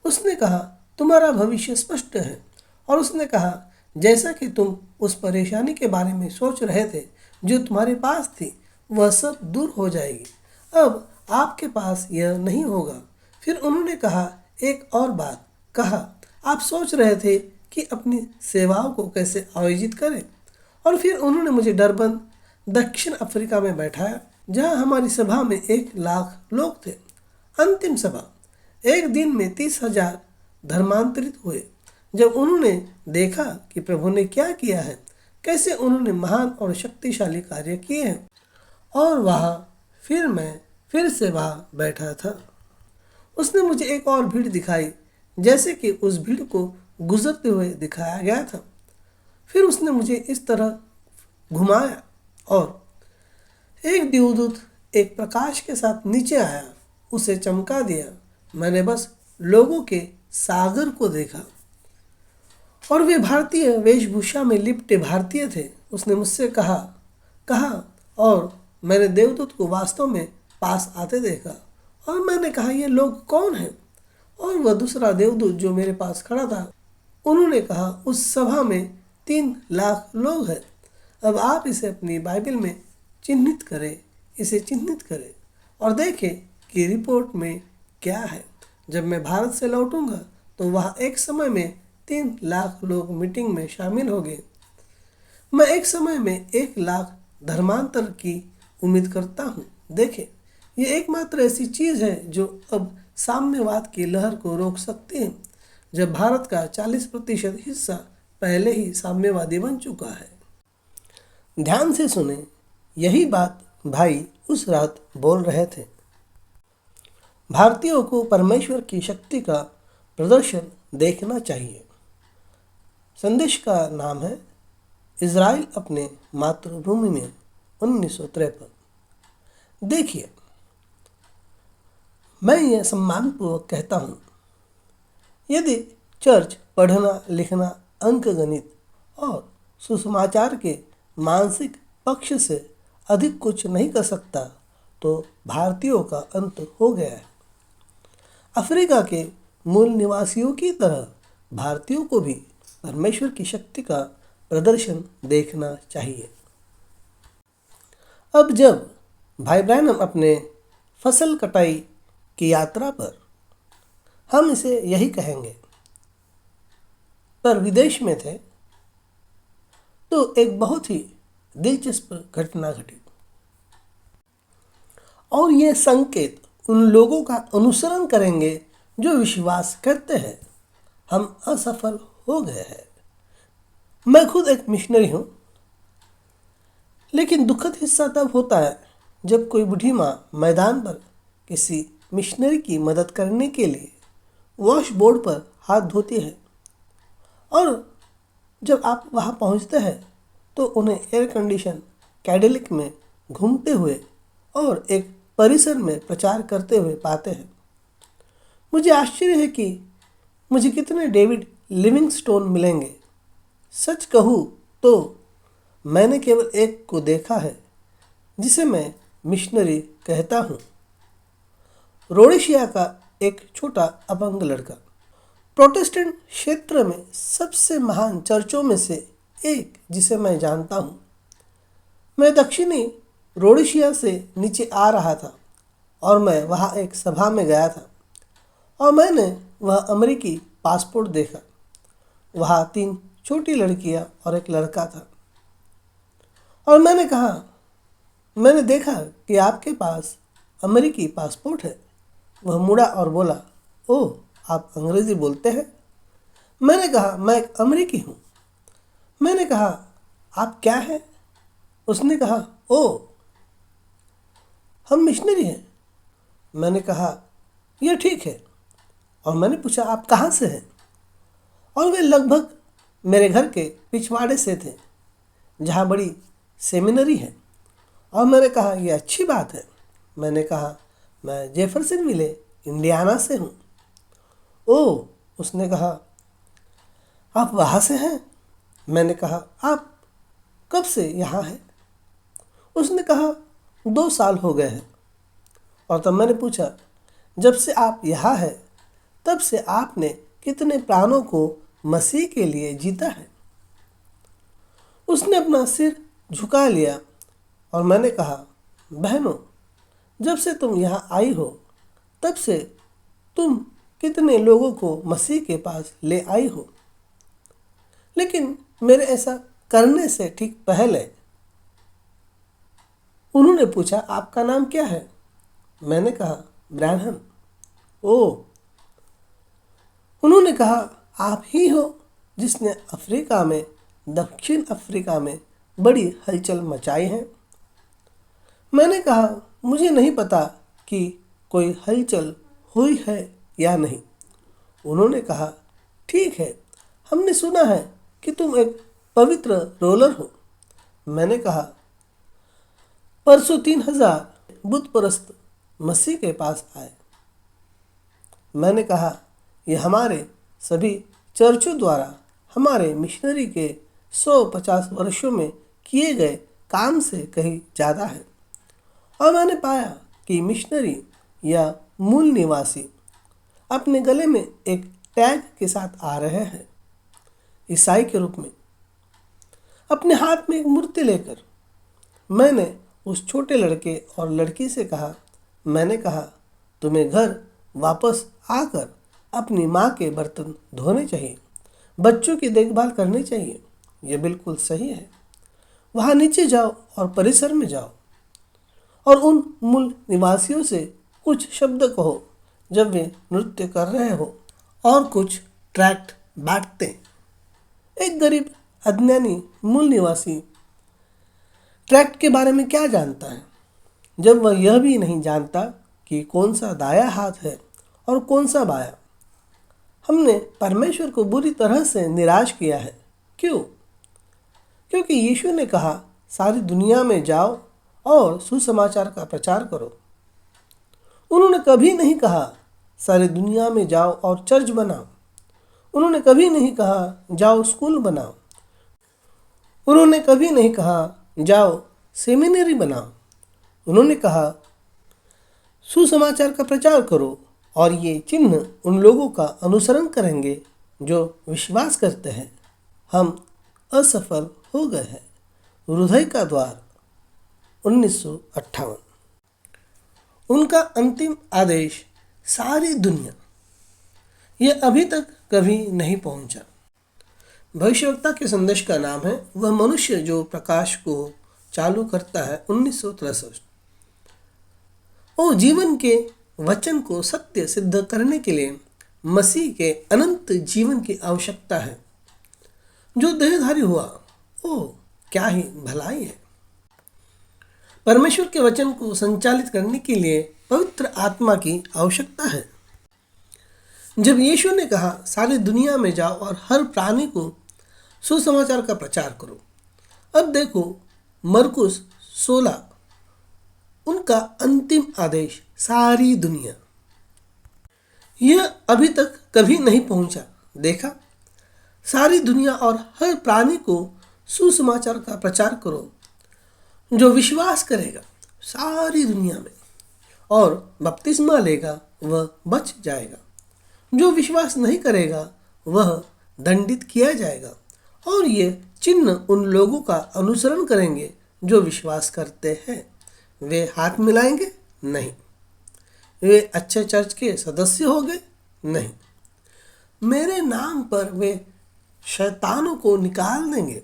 उसने कहा, तुम्हारा भविष्य स्पष्ट है। और उसने कहा, जैसा कि तुम उस परेशानी के बारे में सोच रहे थे जो तुम्हारे पास थी, वह सब दूर हो जाएगी। अब आपके पास यह नहीं होगा। फिर उन्होंने कहा, एक और बात कहा, आप सोच रहे थे कि अपनी सेवाओं को कैसे आयोजित करें। और फिर उन्होंने मुझे डरबन, दक्षिण अफ्रीका में बैठाया, जहां हमारी सभा में 1 लाख लोग थे। अंतिम सभा, एक दिन में 30,000 धर्मांतरित हुए। जब उन्होंने देखा कि प्रभु ने क्या किया है, कैसे उन्होंने महान और शक्तिशाली कार्य किए हैं, और मैं फिर से वहाँ बैठा था। उसने मुझे एक और भीड़ दिखाई, जैसे कि उस भीड़ को गुजरते हुए दिखाया गया था। फिर उसने मुझे इस तरह घुमाया और एक देवदूत एक प्रकाश के साथ नीचे आया, उसे चमका दिया। मैंने बस लोगों के सागर को देखा और वे भारतीय वेशभूषा में लिपटे भारतीय थे। उसने मुझसे कहा और मैंने देवदूत को वास्तव में पास आते देखा और मैंने कहा, ये लोग कौन हैं? और वह दूसरा देवदूत जो मेरे पास खड़ा था, उन्होंने कहा, उस सभा में 3 लाख लोग हैं। अब आप इसे अपनी बाइबल में इसे चिन्हित करें और देखें कि रिपोर्ट में क्या है। जब मैं भारत से लौटूंगा तो वहाँ एक समय में 3 लाख लोग मीटिंग में शामिल हो गए। मैं एक समय में 1 लाख धर्मांतर की उम्मीद करता हूँ। देखें, ये एकमात्र ऐसी चीज़ है जो अब साम्यवाद की लहर को रोक सकती है, जब भारत का 40% हिस्सा पहले ही साम्यवादी बन चुका है। ध्यान से सुने, यही बात भाई उस रात बोल रहे थे। भारतीयों को परमेश्वर की शक्ति का प्रदर्शन देखना चाहिए। संदेश का नाम है इज़राइल अपने मातृभूमि में 1953। देखिए, मैं यह सम्मानपूर्वक कहता हूँ, यदि चर्च पढ़ना लिखना, अंकगणित और सुसमाचार के मानसिक पक्ष से अधिक कुछ नहीं कर सकता, तो भारतीयों का अंत हो गया है। अफ्रीका के मूल निवासियों की तरह भारतीयों को भी परमेश्वर की शक्ति का प्रदर्शन देखना चाहिए। अब जब भाई ब्रैनम अपने फसल कटाई की यात्रा पर, हम इसे यही कहेंगे, पर विदेश में थे, तो एक बहुत ही दिलचस्प घटना घटी और ये संकेत उन लोगों का अनुसरण करेंगे जो विश्वास करते हैं हम असफल हो गए हैं। मैं खुद एक मिशनरी हूँ, लेकिन दुखद हिस्सा तब होता है जब कोई बूढ़ी माँ मैदान पर किसी मिशनरी की मदद करने के लिए वॉशबोर्ड पर हाथ धोती है, और जब आप वहाँ पहुँचते हैं तो उन्हें एयर कंडीशन कैडिलक में घूमते हुए और एक परिसर में प्रचार करते हुए पाते हैं। मुझे आश्चर्य है कि मुझे कितने डेविड लिविंगस्टोन मिलेंगे। सच कहूँ तो मैंने केवल एक को देखा है जिसे मैं मिशनरी कहता हूँ। रोडेशिया का एक छोटा अपंग लड़का। प्रोटेस्टेंट क्षेत्र में सबसे महान चर्चों में से एक जिसे मैं जानता हूँ। मैं दक्षिणी रोडेशिया से नीचे आ रहा था और मैं वहाँ एक सभा में गया था और मैंने वह अमेरिकी पासपोर्ट देखा। वहाँ 3 छोटी लड़कियाँ और एक लड़का था और मैंने देखा कि आपके पास अमेरिकी पासपोर्ट है। वह मुड़ा और बोला, ओह, आप अंग्रेज़ी बोलते हैं? मैंने कहा, मैं एक अमेरिकी हूँ। मैंने कहा, आप क्या हैं? उसने कहा, ओह, हम मिशनरी हैं। मैंने कहा, यह ठीक है। और मैंने पूछा, आप कहाँ से हैं? और वे लगभग मेरे घर के पिछवाड़े से थे जहाँ बड़ी सेमिनरी है। और मैंने कहा, यह अच्छी बात है। मैंने कहा, मैं जेफरसनविले इंडियाना से हूँ। ओह, उसने कहा, आप वहाँ से हैं? मैंने कहा, आप कब से यहाँ हैं? उसने कहा, 2 साल हो गए हैं। और तब मैंने पूछा, जब से आप यहाँ हैं तब से आपने कितने प्राणों को मसीह के लिए जीता है? उसने अपना सिर झुका लिया और मैंने कहा, बहनों, जब से तुम यहाँ आई हो तब से तुम कितने लोगों को मसीह के पास ले आई हो। लेकिन मेरे ऐसा करने से ठीक पहले उन्होंने पूछा, आपका नाम क्या है? मैंने कहा, ब्रैनहम। ओह, उन्होंने कहा, आप ही हो जिसने दक्षिण अफ्रीका में बड़ी हलचल मचाई है। मैंने कहा, मुझे नहीं पता कि कोई हलचल हुई है या नहीं। उन्होंने कहा, ठीक है, हमने सुना है कि तुम एक पवित्र रोलर हो। मैंने कहा, परसों 3000 बुत परस्त मसीह के पास आए। मैंने कहा, यह हमारे सभी चर्चों द्वारा हमारे मिशनरी के 150 वर्षों में किए गए काम से कहीं ज़्यादा है। और मैंने पाया कि मिशनरी या मूल निवासी अपने गले में एक टैग के साथ आ रहे हैं, ईसाई के रूप में, अपने हाथ में एक मूर्ति लेकर। मैंने उस छोटे लड़के और लड़की से कहा, मैंने कहा, तुम्हें घर वापस आकर अपनी माँ के बर्तन धोने चाहिए, बच्चों की देखभाल करनी चाहिए। यह बिल्कुल सही है। वहाँ नीचे जाओ और परिसर में जाओ और उन मूल निवासियों से कुछ शब्द कहो जब वे नृत्य कर रहे हो और कुछ ट्रैक्ट बांटते। एक गरीब अज्ञानी मूल निवासी ट्रैक्ट के बारे में क्या जानता है जब वह यह भी नहीं जानता कि कौन सा दाया हाथ है और कौन सा बाया। हमने परमेश्वर को बुरी तरह से निराश किया है। क्यों? क्योंकि यीशु ने कहा, सारी दुनिया में जाओ और सुसमाचार का प्रचार करो। उन्होंने कभी नहीं कहा, सारी दुनिया में जाओ और चर्च बनाओ। उन्होंने कभी नहीं कहा, जाओ स्कूल बनाओ। उन्होंने कभी नहीं कहा, जाओ सेमिनरी बनाओ। उन्होंने कहा, सुसमाचार का प्रचार करो और ये चिन्ह उन लोगों का अनुसरण करेंगे जो विश्वास करते हैं। हम असफल हो गए हैं। हृदय का द्वार, 1958। उनका अंतिम आदेश, सारी दुनिया, यह अभी तक कभी नहीं पहुंचा। भविष्यवक्ता के संदेश का नाम है वह मनुष्य जो प्रकाश को चालू करता है, 1963। और जीवन के वचन को सत्य सिद्ध करने के लिए मसीह के अनंत जीवन की आवश्यकता है जो देहधारी हुआ। ओह, क्या ही भलाई है। परमेश्वर के वचन को संचालित करने के लिए पवित्र आत्मा की आवश्यकता है। जब यीशु ने कहा, सारी दुनिया में जाओ और हर प्राणी को सुसमाचार का प्रचार करो। अब देखो मरकुस 16 उनका अंतिम आदेश सारी दुनिया। यह अभी तक कभी नहीं पहुंचा। देखा, सारी दुनिया और हर प्राणी को सुसमाचार का प्रचार करो। जो विश्वास करेगा सारी दुनिया में और बपतिस्मा लेगा वह बच जाएगा। जो विश्वास नहीं करेगा वह दंडित किया जाएगा। और ये चिन्ह उन लोगों का अनुसरण करेंगे जो विश्वास करते हैं। वे हाथ मिलाएंगे नहीं। वे अच्छे चर्च के सदस्य हो गए नहीं। मेरे नाम पर वे शैतानों को निकाल देंगे।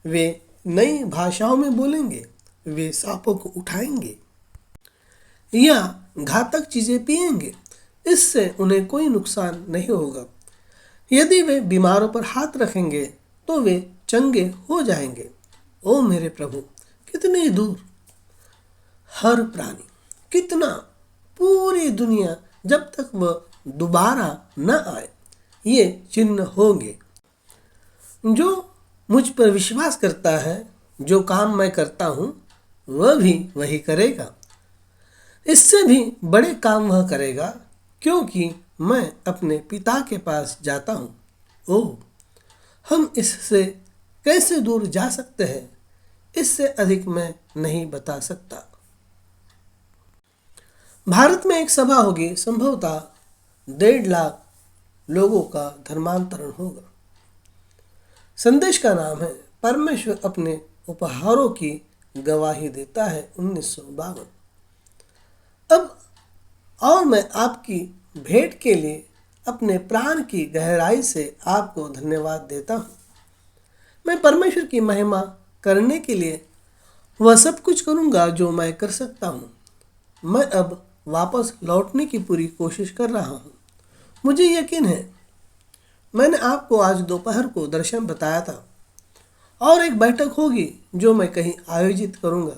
वे नई भाषाओं में बोलेंगे। वे सांपों को उठाएंगे या घातक चीजें पिएंगे। इससे उन्हें कोई नुकसान नहीं होगा। यदि वे बीमारों पर हाथ रखेंगे तो वे चंगे हो जाएंगे। ओ मेरे प्रभु, कितनी दूर हर प्राणी, कितना पूरी दुनिया, जब तक वह दोबारा न आए ये चिन्ह होंगे। जो मुझ पर विश्वास करता है, जो काम मैं करता हूँ वह भी वही करेगा। इससे भी बड़े काम वह करेगा, क्योंकि मैं अपने पिता के पास जाता हूँ। ओह, हम इससे कैसे दूर जा सकते हैं, इससे अधिक मैं नहीं बता सकता। भारत में एक सभा होगी, संभवतः 1.5 लाख लोगों का धर्मांतरण होगा। संदेश का नाम है परमेश्वर अपने उपहारों की गवाही देता है, 1952। अब और मैं आपकी भेंट के लिए अपने प्राण की गहराई से आपको धन्यवाद देता हूँ। मैं परमेश्वर की महिमा करने के लिए वह सब कुछ करूँगा जो मैं कर सकता हूँ। मैं अब वापस लौटने की पूरी कोशिश कर रहा हूँ। मुझे यकीन है मैंने आपको आज दोपहर को दर्शन बताया था, और एक बैठक होगी जो मैं कहीं आयोजित करूँगा।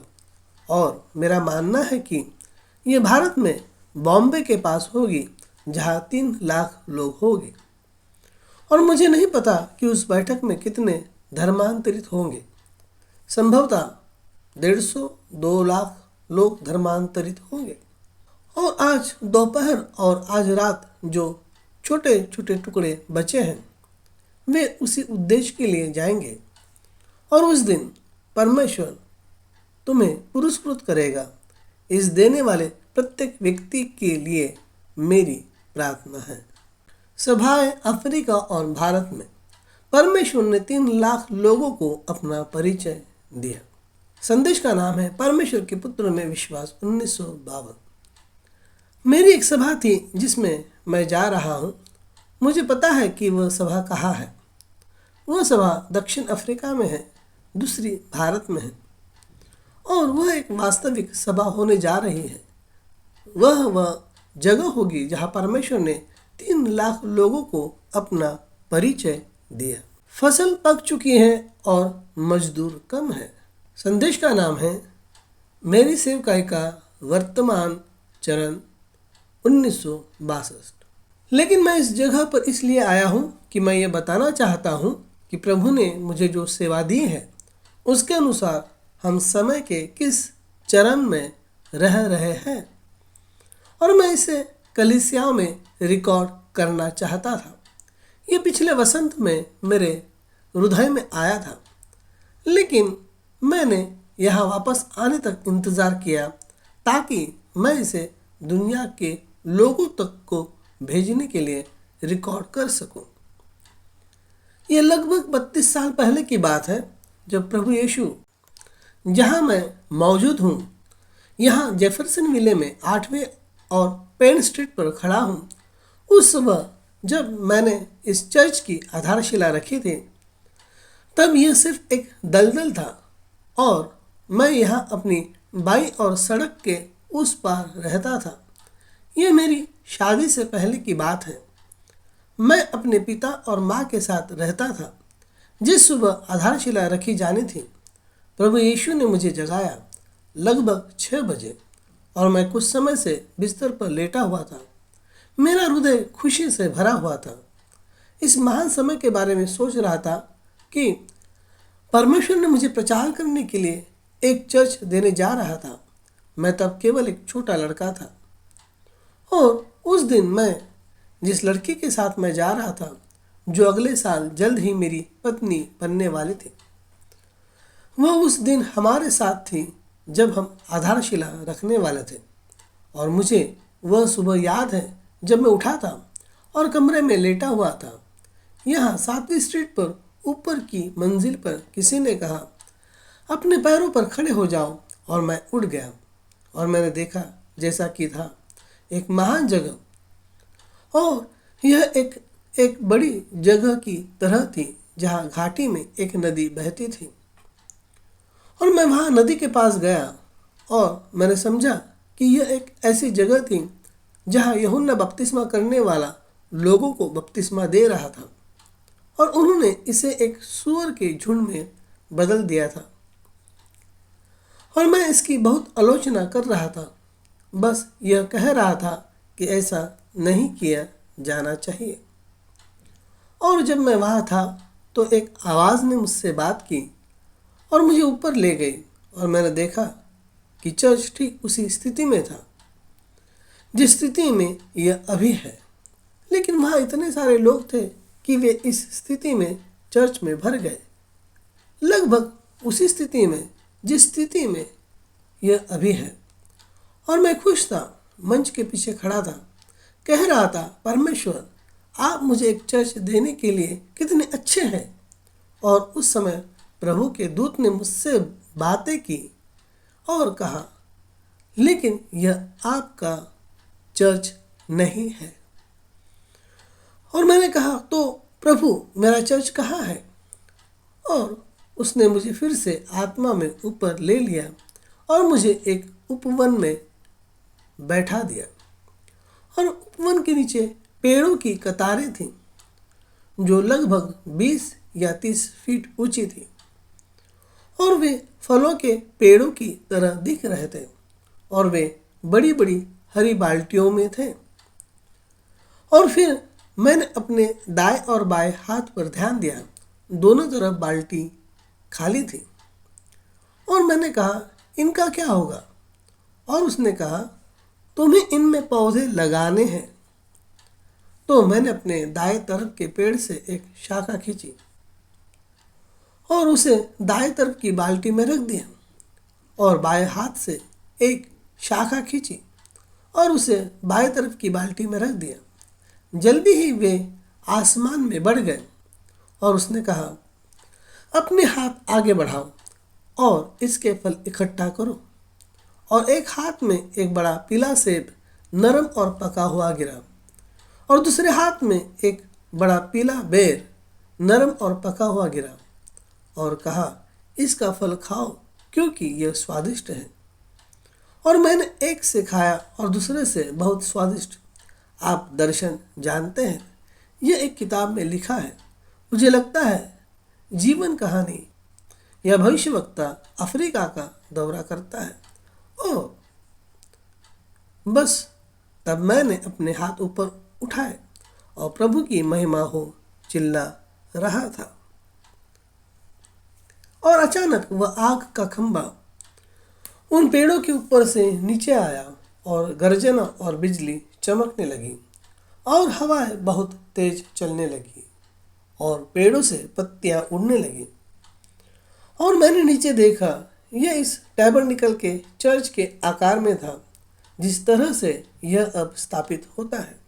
और मेरा मानना है कि ये भारत में बॉम्बे के पास होगी, जहाँ 3 लाख लोग होंगे। और मुझे नहीं पता कि उस बैठक में कितने धर्मांतरित होंगे। संभवतः 150-2 लाख लोग धर्मांतरित होंगे। और आज दोपहर और आज रात जो छोटे छोटे टुकड़े बचे हैं, वे उसी उद्देश्य के लिए जाएंगे। और उस दिन परमेश्वर तुम्हें पुरस्कृत करेगा। इस देने वाले प्रत्येक व्यक्ति के लिए मेरी प्रार्थना है। सभाएं अफ्रीका और भारत में परमेश्वर ने 3 लाख लोगों को अपना परिचय दिया। संदेश का नाम है परमेश्वर के पुत्र में विश्वास, 1952। मेरी एक सभा थी जिसमें मैं जा रहा हूँ। मुझे पता है कि वह सभा कहाँ है। वह सभा दक्षिण अफ्रीका में है, दूसरी भारत में है। और वह एक वास्तविक सभा होने जा रही है। वह जगह होगी जहाँ परमेश्वर ने 3 लाख लोगों को अपना परिचय दिया। फसल पक चुकी है और मजदूर कम है। संदेश का नाम है मेरी सेवकाई का वर्तमान चरण, 1962। लेकिन मैं इस जगह पर इसलिए आया हूँ कि मैं ये बताना चाहता हूँ कि प्रभु ने मुझे जो सेवा दी है उसके अनुसार हम समय के किस चरण में रह रहे हैं। और मैं इसे कलीसियाओं में रिकॉर्ड करना चाहता था। ये पिछले वसंत में मेरे हृदय में आया था, लेकिन मैंने यहाँ वापस आने तक इंतज़ार किया ताकि मैं इसे दुनिया के लोगों तक को भेजने के लिए रिकॉर्ड कर सकूं। ये लगभग 32 साल पहले की बात है, जब प्रभु यीशु, जहाँ मैं मौजूद हूँ, यहाँ जेफरसन विले में 8वें और पेन स्ट्रीट पर खड़ा हूँ। उस सुबह जब मैंने इस चर्च की आधारशिला रखी थी, तब यह सिर्फ एक दलदल था और मैं यहाँ अपनी बाईं और सड़क के उस पार रहता था। यह मेरी शादी से पहले की बात है। मैं अपने पिता और माँ के साथ रहता था। जिस सुबह आधारशिला रखी जानी थी, प्रभु यीशु ने मुझे जगाया लगभग 6 बजे, और मैं कुछ समय से बिस्तर पर लेटा हुआ था। मेरा हृदय खुशी से भरा हुआ था। इस महान समय के बारे में सोच रहा था कि परमेश्वर ने मुझे प्रचार करने के लिए एक चर्च देने जा रहा था। मैं तब केवल एक छोटा लड़का था। और उस दिन मैं जिस लड़की के साथ मैं जा रहा था, जो अगले साल जल्द ही मेरी पत्नी बनने वाली थी, वह उस दिन हमारे साथ थी जब हम आधारशिला रखने वाले थे। और मुझे वह सुबह याद है जब मैं उठा था और कमरे में लेटा हुआ था। यहाँ 7वीं स्ट्रीट पर ऊपर की मंजिल पर किसी ने कहा, अपने पैरों पर खड़े हो जाओ। और मैं उठ गया और मैंने देखा जैसा कि था, एक महान जगह। और यह एक बड़ी जगह की तरह थी जहाँ घाटी में एक नदी बहती थी। और मैं वहाँ नदी के पास गया और मैंने समझा कि यह एक ऐसी जगह थी जहाँ यूहन्ना बपतिस्मा करने वाला लोगों को बपतिस्मा दे रहा था। और उन्होंने इसे एक सूअर के झुंड में बदल दिया था। और मैं इसकी बहुत आलोचना कर रहा था, बस यह कह रहा था कि ऐसा नहीं किया जाना चाहिए। और जब मैं वहाँ था तो एक आवाज़ ने मुझसे बात की और मुझे ऊपर ले गई। और मैंने देखा कि चर्च ठीक उसी स्थिति में था जिस स्थिति में यह अभी है। लेकिन वहाँ इतने सारे लोग थे कि वे इस स्थिति में चर्च में भर गए, लगभग उसी स्थिति में जिस स्थिति में यह अभी है। और मैं खुश था, मंच के पीछे खड़ा था, कह रहा था, परमेश्वर आप मुझे एक चर्च देने के लिए कितने अच्छे हैं। और उस समय प्रभु के दूत ने मुझसे बातें की और कहा, लेकिन यह आपका चर्च नहीं है। और मैंने कहा, तो प्रभु मेरा चर्च कहाँ है? और उसने मुझे फिर से आत्मा में ऊपर ले लिया और मुझे एक उपवन में बैठा दिया। और उपवन के नीचे पेड़ों की कतारें थीं जो लगभग 20 या 30 फीट ऊंची थी। और वे फलों के पेड़ों की तरह दिख रहे थे और वे बड़ी बड़ी हरी बाल्टियों में थे। और फिर मैंने अपने दाएं और बाएं हाथ पर ध्यान दिया, दोनों तरफ बाल्टी खाली थी। और मैंने कहा, इनका क्या होगा? और उसने कहा, तुम्हें इनमें पौधे लगाने हैं। तो मैंने अपने दाएं तरफ के पेड़ से एक शाखा खींची और उसे दाएं तरफ की बाल्टी में रख दिया और बाएं हाथ से एक शाखा खींची और उसे बाएं तरफ की बाल्टी में रख दिया। जल्दी ही वे आसमान में बढ़ गए। और उसने कहा, अपने हाथ आगे बढ़ाओ और इसके फल इकट्ठा करो। और एक हाथ में एक बड़ा पीला सेब नरम और पका हुआ गिरा और दूसरे हाथ में एक बड़ा पीला बेर नरम और पका हुआ गिरा और कहा, इसका फल खाओ क्योंकि यह स्वादिष्ट है। और मैंने एक से खाया और दूसरे से बहुत स्वादिष्ट। आप दर्शन जानते हैं, यह एक किताब में लिखा है। मुझे लगता है जीवन कहानी या भविष्यवक्ता अफ्रीका का दौरा करता है। ओह, बस तब मैंने अपने हाथ ऊपर उठाए और प्रभु की महिमा हो चिल्ला रहा था। और अचानक वह आग का खंभा उन पेड़ों के ऊपर से नीचे आया और गर्जना और बिजली चमकने लगी और हवाएं बहुत तेज चलने लगी और पेड़ों से पत्तियां उड़ने लगी। और मैंने नीचे देखा, यह इस टैबरनेकल के चर्च के आकार में था जिस तरह से यह अब स्थापित होता है।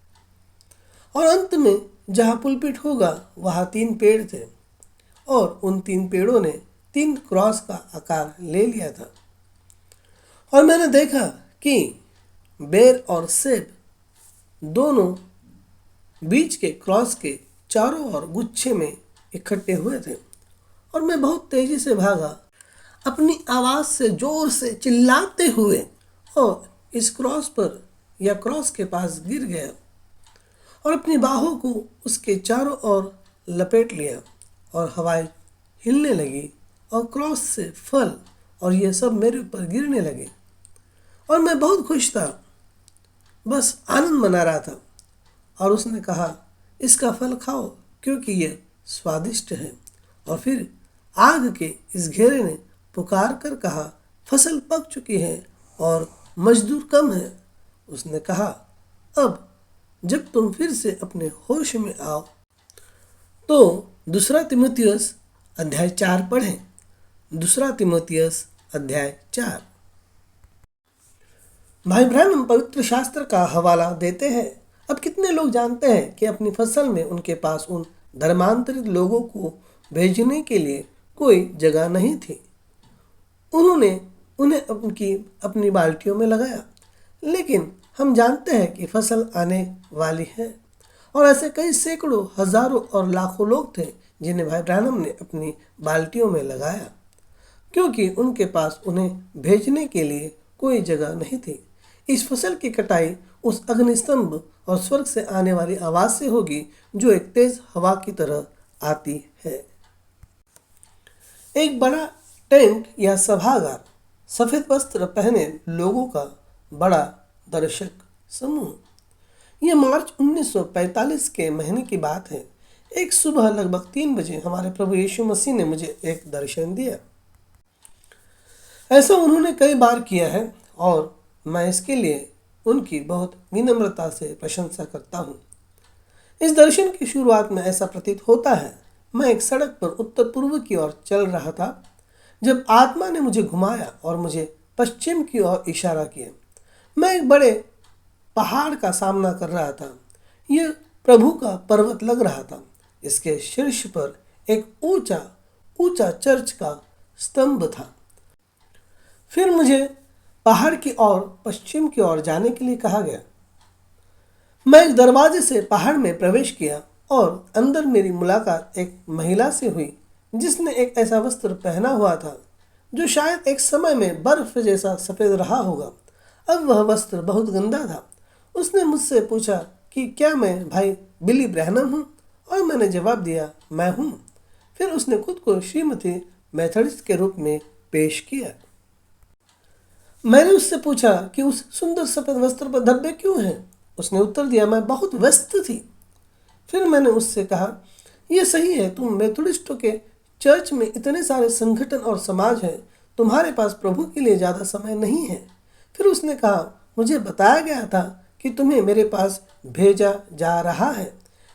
और अंत में जहाँ पुलपिट होगा वहाँ 3 पेड़ थे और उन 3 पेड़ों ने 3 क्रॉस का आकार ले लिया था। और मैंने देखा कि बेर और सेब दोनों बीच के क्रॉस के चारों ओर गुच्छे में इकट्ठे हुए थे। और मैं बहुत तेजी से भागा, अपनी आवाज़ से जोर से चिल्लाते हुए, और इस क्रॉस पर या क्रॉस के पास गिर गया और अपनी बाहों को उसके चारों ओर लपेट लिया। और हवाएं हिलने लगी और क्रॉस से फल और ये सब मेरे ऊपर गिरने लगे। और मैं बहुत खुश था, बस आनंद मना रहा था। और उसने कहा, इसका फल खाओ क्योंकि यह स्वादिष्ट है। और फिर आग के इस घेरे ने पुकार कर कहा, फसल पक चुकी है और मजदूर कम है। उसने कहा, अब जब तुम फिर से अपने होश में आओ तो दूसरा तिमुथियुस अध्याय 4 पढ़ें। दूसरा तिमुथियुस अध्याय 4। भाई ब्रैनम पवित्र शास्त्र का हवाला देते हैं। अब कितने लोग जानते हैं कि अपनी फसल में उनके पास उन धर्मांतरित लोगों को भेजने के लिए कोई जगह नहीं थी। उन्होंने उन्हें अपनी बाल्टियों में लगाया, लेकिन हम जानते हैं कि फसल आने वाली है। और ऐसे कई सैकड़ों, हजारों और लाखों लोग थे जिन्हें भाई ब्रैनम ने अपनी बाल्टियों में लगाया, क्योंकि उनके पास उन्हें भेजने के लिए कोई जगह नहीं थी। इस फसल की कटाई उस अग्निस्तंभ और स्वर्ग से आने वाली आवाज से होगी जो एक तेज हवा की तरह आती है। एक बड़ा टेंट या सभागार, सफेद वस्त्र पहने लोगों का बड़ा दर्शक समूह। यह मार्च 1945 के महीने की बात है। एक सुबह लगभग 3 बजे हमारे प्रभु यीशु मसीह ने मुझे एक दर्शन दिया। ऐसा उन्होंने कई बार किया है और मैं इसके लिए उनकी बहुत विनम्रता से प्रशंसा करता हूँ। इस दर्शन की शुरुआत में ऐसा प्रतीत होता है, मैं एक सड़क पर उत्तर पूर्व की ओर चल रहा था जब आत्मा ने मुझे घुमाया और मुझे पश्चिम की ओर इशारा किया। मैं एक बड़े पहाड़ का सामना कर रहा था। यह प्रभु का पर्वत लग रहा था। इसके शीर्ष पर एक ऊंचा ऊंचा चर्च का स्तंभ था। फिर मुझे पहाड़ की ओर पश्चिम की ओर जाने के लिए कहा गया। मैं एक दरवाजे से पहाड़ में प्रवेश किया और अंदर मेरी मुलाकात एक महिला से हुई जिसने एक ऐसा वस्त्र पहना हुआ था जो शायद एक समय में बर्फ जैसा सफ़ेद रहा होगा। अब वह वस्त्र बहुत गंदा था। उसने मुझसे पूछा कि क्या मैं भाई बिली ब्रैनम हूँ, और मैंने जवाब दिया, मैं हूँ। फिर उसने खुद को श्रीमती मेथडिस्ट के रूप में पेश किया। मैंने उससे पूछा कि उस सुंदर सफ़ेद वस्त्र पर धब्बे क्यों हैं। उसने उत्तर दिया, मैं बहुत व्यस्त थी। फिर मैंने उससे कहा, यह सही है, तुम मेथोडिस्टों के चर्च में इतने सारे संगठन और समाज हैं, तुम्हारे पास प्रभु के लिए ज़्यादा समय नहीं है। फिर उसने कहा, मुझे बताया गया था कि तुम्हें मेरे पास भेजा जा रहा है,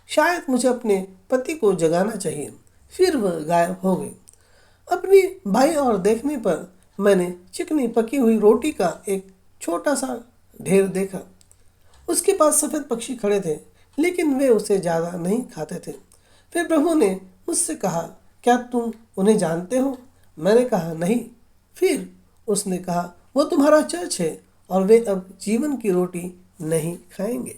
शायद मुझे अपने पति को जगाना चाहिए। फिर वह गायब हो गई। अपनी बाईं ओर देखने पर मैंने चिकनी पकी हुई रोटी का एक छोटा सा ढेर देखा। उसके पास सफ़ेद पक्षी खड़े थे, लेकिन वे उसे ज़्यादा नहीं खाते थे। फिर प्रभु ने मुझसे कहा, क्या तुम उन्हें जानते हो? मैंने कहा, नहीं। फिर उसने कहा, वो तुम्हारा चर्च है और वे अब जीवन की रोटी नहीं खाएंगे।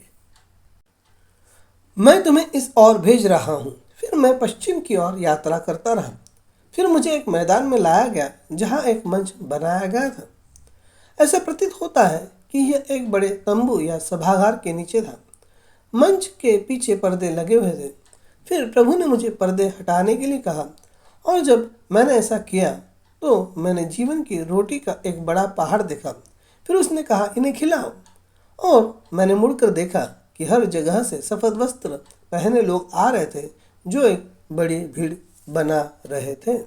मैं तुम्हें इस ओर भेज रहा हूँ। फिर मैं पश्चिम की ओर यात्रा करता रहा। फिर मुझे एक मैदान में लाया गया जहाँ एक मंच बनाया गया था। ऐसा प्रतीत होता है कि यह एक बड़े तंबू या सभागार के नीचे था। मंच के पीछे पर्दे लगे हुए थे। फिर प्रभु ने मुझे पर्दे हटाने के लिए कहा, और जब मैंने ऐसा किया तो मैंने जीवन की रोटी का एक बड़ा पहाड़ देखा। फिर उसने कहा, इन्हें खिलाओ। और मैंने मुड़कर देखा कि हर जगह से सफ़ेद वस्त्र पहने लोग आ रहे थे जो एक बड़ी भीड़ बना रहे थे।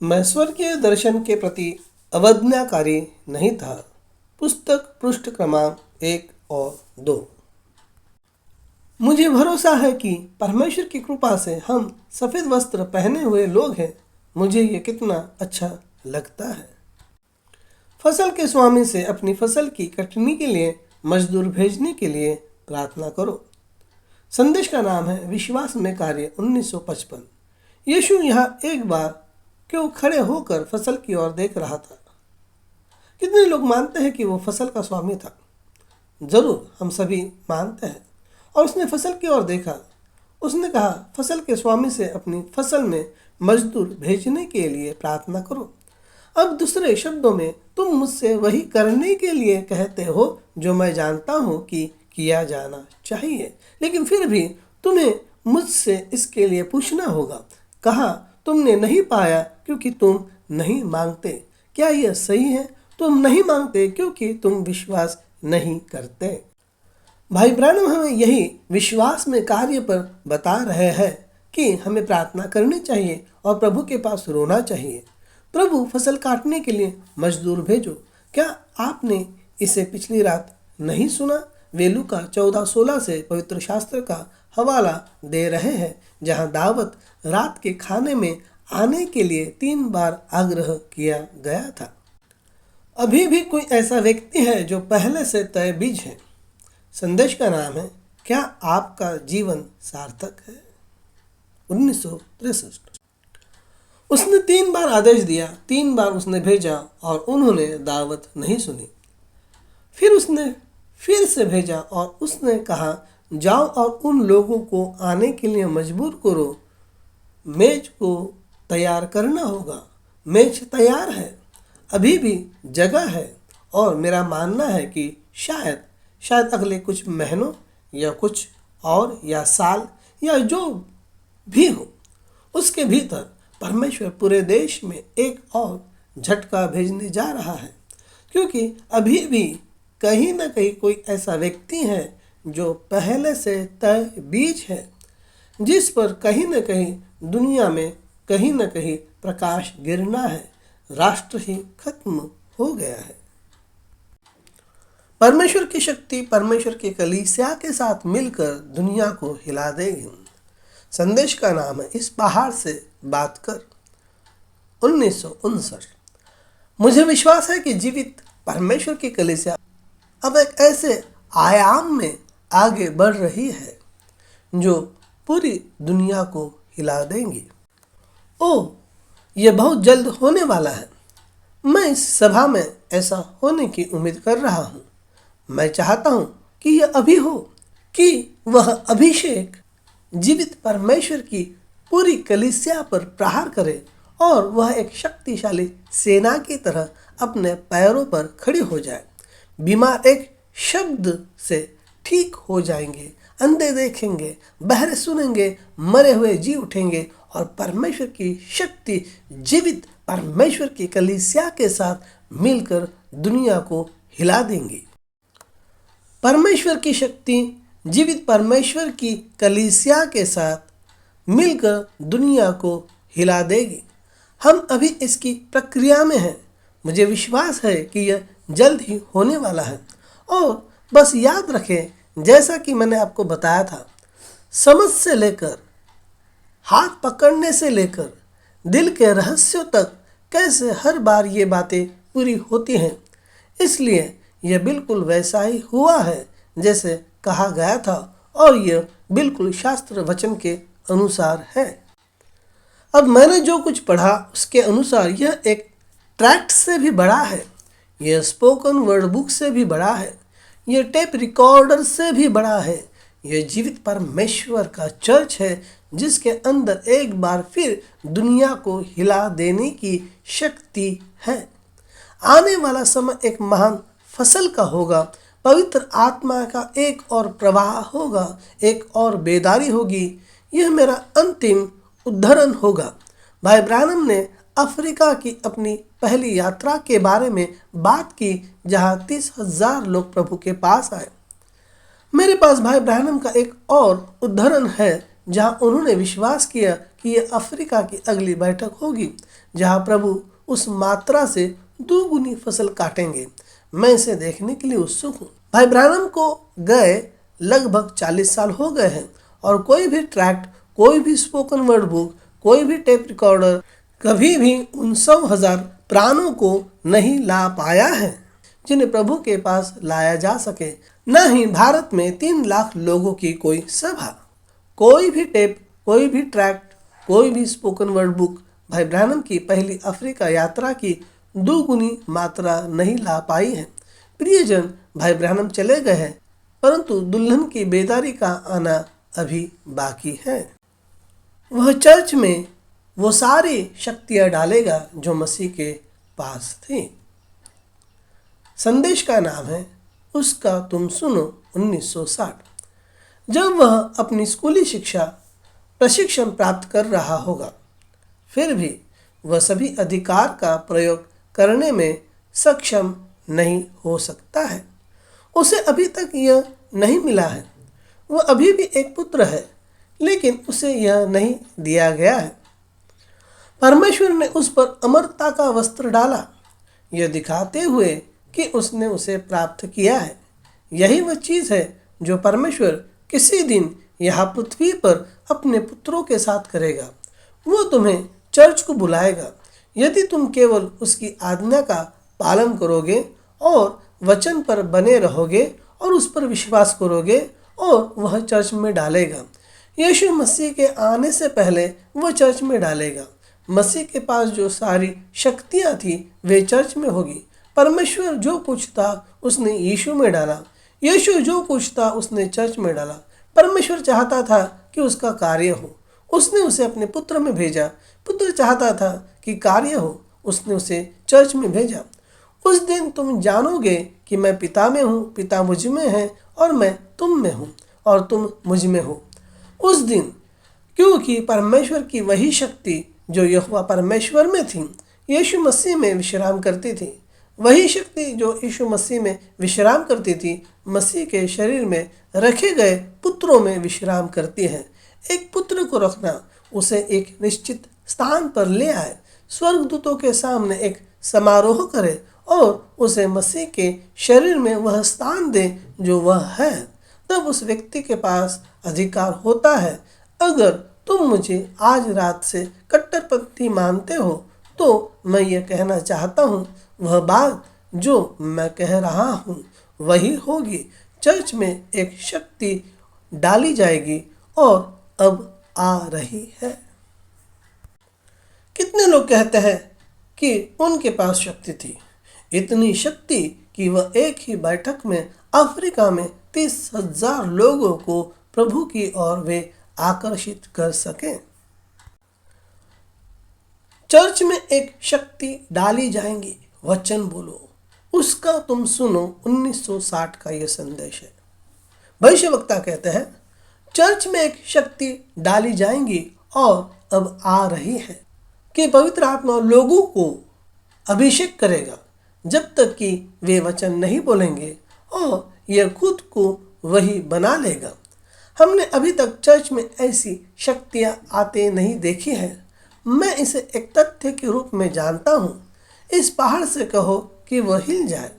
मैं स्वर्गीय दर्शन के प्रति अवज्ञाकारी नहीं था। पुस्तक पृष्ठ क्रमांक 1 और 2। मुझे भरोसा है कि परमेश्वर की कृपा से हम सफ़ेद वस्त्र पहने हुए लोग हैं। मुझे ये कितना अच्छा लगता है। फसल के स्वामी से अपनी फसल की कटनी के लिए मजदूर भेजने के लिए प्रार्थना करो। संदेश का नाम है विश्वास में कार्य 1955। यीशु यहाँ एक बार क्यों खड़े होकर फसल की ओर देख रहा था। कितने लोग मानते हैं कि वो फसल का स्वामी था? जरूर, हम सभी मानते हैं। और उसने फसल की ओर देखा। उसने कहा, फसल के स्वामी से अपनी फसल में मजदूर भेजने के लिए प्रार्थना करो। अब दूसरे शब्दों में, तुम मुझसे वही करने के लिए कहते हो जो मैं जानता हूँ कि किया जाना चाहिए, लेकिन फिर भी तुम्हें मुझसे इसके लिए पूछना होगा। कहा, तुमने नहीं पाया क्योंकि तुम नहीं मांगते। क्या यह सही है? तुम नहीं मांगते क्योंकि तुम विश्वास नहीं करते। भाई ब्रैनम हमें यही विश्वास में कार्य पर बता रहे हैं कि हमें प्रार्थना करनी चाहिए और प्रभु के पास रोना चाहिए। प्रभु फसल काटने के लिए मजदूर भेजो। क्या आपने इसे पिछली रात नहीं सुना? वे लूका 14:16 से पवित्र शास्त्र का हवाला दे रहे हैं, जहां दावत रात के खाने में आने के लिए 3 बार आग्रह किया गया था। अभी भी कोई ऐसा व्यक्ति है जो पहले से तय बीज है। संदेश का नाम है, क्या आपका जीवन सार्थक है? 1963। उसने 3 बार आदेश दिया, 3 बार उसने भेजा और उन्होंने दावत नहीं सुनी। फिर उसने फिर से भेजा और उसने कहा, जाओ और उन लोगों को आने के लिए मजबूर करो। मेज को तैयार करना होगा। मेज तैयार है, अभी भी जगह है और मेरा मानना है कि शायद अगले कुछ महीनों या कुछ और या साल या जो भी हो, उसके भीतर परमेश्वर पूरे देश में एक और झटका भेजने जा रहा है, क्योंकि अभी भी कहीं ना कहीं कोई ऐसा व्यक्ति है जो पहले से तय बीज है, जिस पर कहीं न कहीं दुनिया में कहीं न कहीं प्रकाश गिरना है। राष्ट्र ही खत्म हो गया है। परमेश्वर की शक्ति परमेश्वर की कलीसिया के साथ मिलकर दुनिया को हिला देगी। संदेश का नाम है, इस पहाड़ से बात कर। 1959। मुझे विश्वास है कि जीवित परमेश्वर की कलीसिया अब एक ऐसे आयाम में आगे बढ़ रही है जो पूरी दुनिया को हिला देंगी। ओह, यह बहुत जल्द होने वाला है। मैं इस सभा में ऐसा होने की उम्मीद कर रहा हूँ। मैं चाहता हूँ कि यह अभी हो, कि वह अभिषेक जीवित परमेश्वर की पूरी कलीसिया पर प्रहार करे और वह एक शक्तिशाली सेना की तरह अपने पैरों पर खड़ी हो जाए। बीमार एक शब्द से ठीक हो जाएंगे, अंधे देखेंगे, बहरे सुनेंगे, मरे हुए जी उठेंगे और परमेश्वर की शक्ति जीवित परमेश्वर की कलीसिया के साथ मिलकर दुनिया को हिला देंगी। परमेश्वर की शक्ति जीवित परमेश्वर की कलीसिया के साथ मिलकर दुनिया को हिला देगी। हम अभी इसकी प्रक्रिया में हैं। मुझे विश्वास है कि यह जल्द ही होने वाला है। और बस याद रखें, जैसा कि मैंने आपको बताया था, समझ से लेकर हाथ पकड़ने से लेकर दिल के रहस्यों तक कैसे हर बार ये बातें पूरी होती हैं। इसलिए यह बिल्कुल वैसा ही हुआ है जैसे कहा गया था और यह बिल्कुल शास्त्र वचन के अनुसार है। अब मैंने जो कुछ पढ़ा उसके अनुसार यह एक ट्रैक्ट से भी बड़ा है, यह स्पोकन वर्ड बुक से भी बड़ा है, यह टेप रिकॉर्डर से भी बड़ा है। यह जीवित परमेश्वर का चर्च है जिसके अंदर एक बार फिर दुनिया को हिला देने की शक्ति है। आने वाला समय एक महान फसल का होगा। पवित्र आत्मा का एक और प्रवाह होगा, एक और बेदारी होगी। यह मेरा अंतिम उद्धरण होगा। भाई ब्रानम ने अफ्रीका की अपनी पहली यात्रा के बारे में बात की, जहां 30,000 लोग प्रभु के पास आए। मेरे पास भाई ब्रानम का एक और उद्धरण है जहां उन्होंने विश्वास किया कि यह अफ्रीका की अगली बैठक होगी, जहां प्रभु उस मात्रा से 2 गुनी फसल काटेंगे। मैं इसे देखने के लिए उत्सुक हूँ। भाई ब्रानम को गए लगभग 40 साल हो गए हैं और कोई भी ट्रैक्ट, कोई भी स्पोकन वर्ड बुक, कोई भी टेप रिकॉर्डर कभी भी उन 100,000 प्राणों को नहीं ला पाया है जिन्हें प्रभु के पास लाया जा सके। न ही भारत में 3 लाख लोगों की कोई सभा, कोई भी टेप, कोई भी ट्रैक्ट, कोई भी स्पोकन वर्ड बुक भाई ब्रानम की पहली अफ्रीका यात्रा की 2 गुनी मात्रा नहीं ला पाई है। प्रियजन, भाई ब्रानम चले गए हैं, परंतु दुल्हन की बेदारी का आना अभी बाकी है। वह चर्च में वो सारी शक्तियाँ डालेगा जो मसीह के पास थी। संदेश का नाम है, उसका तुम सुनो। 1960। जब वह अपनी स्कूली शिक्षा प्रशिक्षण प्राप्त कर रहा होगा, फिर भी वह सभी अधिकार का प्रयोग करने में सक्षम नहीं हो सकता है। उसे अभी तक यह नहीं मिला है। वह अभी भी एक पुत्र है, लेकिन उसे यह नहीं दिया गया है। परमेश्वर ने उस पर अमरता का वस्त्र डाला, यह दिखाते हुए कि उसने उसे प्राप्त किया है। यही वह चीज़ है जो परमेश्वर किसी दिन यहाँ पृथ्वी पर अपने पुत्रों के साथ करेगा। वो तुम्हें चर्च को बुलाएगा यदि तुम केवल उसकी आज्ञा का पालन करोगे और वचन पर बने रहोगे और उस पर विश्वास करोगे, और वह चर्च में डालेगा। यीशु मसीह के आने से पहले वह चर्च में डालेगा। मसीह के पास जो सारी शक्तियाँ थी वे चर्च में होगी। परमेश्वर जो कुछ था उसने यीशु में डाला। यीशु जो कुछ था उसने चर्च में डाला। परमेश्वर चाहता था कि उसका कार्य हो, उसने उसे अपने पुत्र में भेजा। पुत्र चाहता था कि कार्य हो, उसने उसे चर्च में भेजा। उस दिन तुम जानोगे कि मैं पिता में हूँ, पिता मुझ में है और मैं तुम में हूँ और तुम मुझ में हो। उस दिन, क्योंकि परमेश्वर की वही शक्ति जो यहोवा परमेश्वर में थी यीशु मसीह में विश्राम करती थी, वही शक्ति जो यीशु मसीह में विश्राम करती थी मसीह के शरीर में रखे गए पुत्रों में विश्राम करती है। एक पुत्र को रखना उसे एक निश्चित स्थान पर ले आए, स्वर्गदूतों के सामने एक समारोह करे और उसे मसीह के शरीर में वह स्थान दे जो वह है। तब उस व्यक्ति के पास अधिकार होता है। अगर तुम मुझे आज रात से कट्टरपंथी मानते हो तो मैं ये कहना चाहता हूँ, वह बात जो मैं कह रहा हूँ वही होगी। चर्च में एक शक्ति डाली जाएगी और अब आ रही है। कितने लोग कहते हैं कि उनके पास शक्ति थी, इतनी शक्ति कि वह एक ही बैठक में अफ्रीका में 30,000 लोगों को प्रभु की ओर वे आकर्षित कर सकें। चर्च में एक शक्ति डाली जाएंगी, वचन बोलो, उसका तुम सुनो। 1960 का यह संदेश है। भविष्यवक्ता कहते हैं चर्च में एक शक्ति डाली जाएंगी और अब आ रही है कि पवित्र आत्मा लोगों को अभिषेक करेगा जब तक कि वे वचन नहीं बोलेंगे और यह खुद को वही बना लेगा। हमने अभी तक चर्च में ऐसी शक्तियाँ आते नहीं देखी हैं। मैं इसे एक तथ्य के रूप में जानता हूँ। इस पहाड़ से कहो कि वह हिल जाए।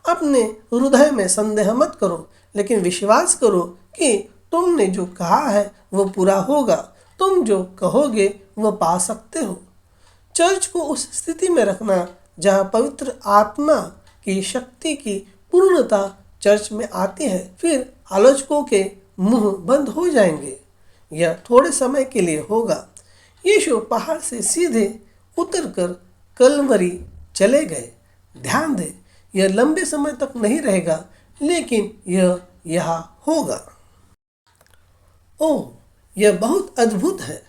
अपने हृदय में संदेह मत करो, लेकिन विश्वास करो कि तुमने जो कहा है वह पूरा होगा। तुम जो कहोगे वह पा सकते हो। चर्च को उस स्थिति में रखना जहाँ पवित्र आत्मा की शक्ति की पूर्णता चर्च में आती है, फिर आलोचकों के मुंह बंद हो जाएंगे। यह थोड़े समय के लिए होगा। यीशु पहाड़ से सीधे उतरकर कलवरी चले गए। ध्यान दें, यह लंबे समय तक नहीं रहेगा, लेकिन यह यहाँ होगा। ओह, यह बहुत अद्भुत है।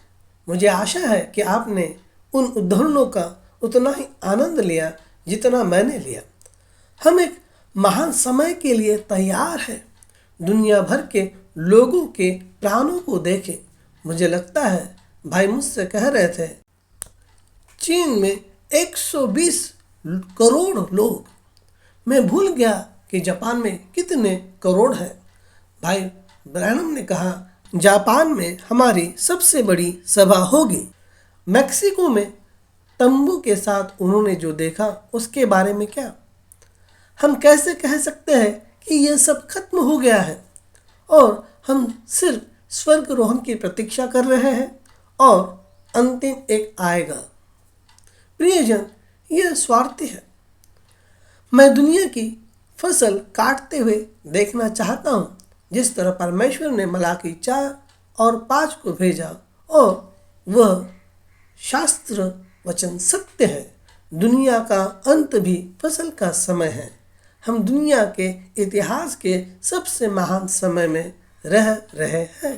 मुझे आशा है कि आपने उन उदाहरणों का उतना ही आनंद लिया जितना मैंने लिया। हम एक महान समय के लिए तैयार हैं। दुनिया भर के लोगों के प्राणों को देखें। मुझे लगता है भाई मुझसे कह रहे थे चीन में 120 करोड़ लोग। मैं भूल गया कि जापान में कितने करोड़ हैं। भाई ब्रैनम ने कहा जापान में हमारी सबसे बड़ी सभा होगी। मैक्सिको में तंबू के साथ उन्होंने जो देखा उसके बारे में क्या। हम कैसे कह सकते हैं कि यह सब खत्म हो गया है और हम सिर्फ स्वर्गरोहण की प्रतीक्षा कर रहे हैं और अंतिम एक आएगा। प्रियजन, यह स्वार्थी है। मैं दुनिया की फसल काटते हुए देखना चाहता हूँ, जिस तरह परमेश्वर ने मलाकी 4 और 5 को भेजा, और वह शास्त्र वचन सत्य है। दुनिया का अंत भी फसल का समय है। हम दुनिया के इतिहास के सबसे महान समय में रह रहे हैं।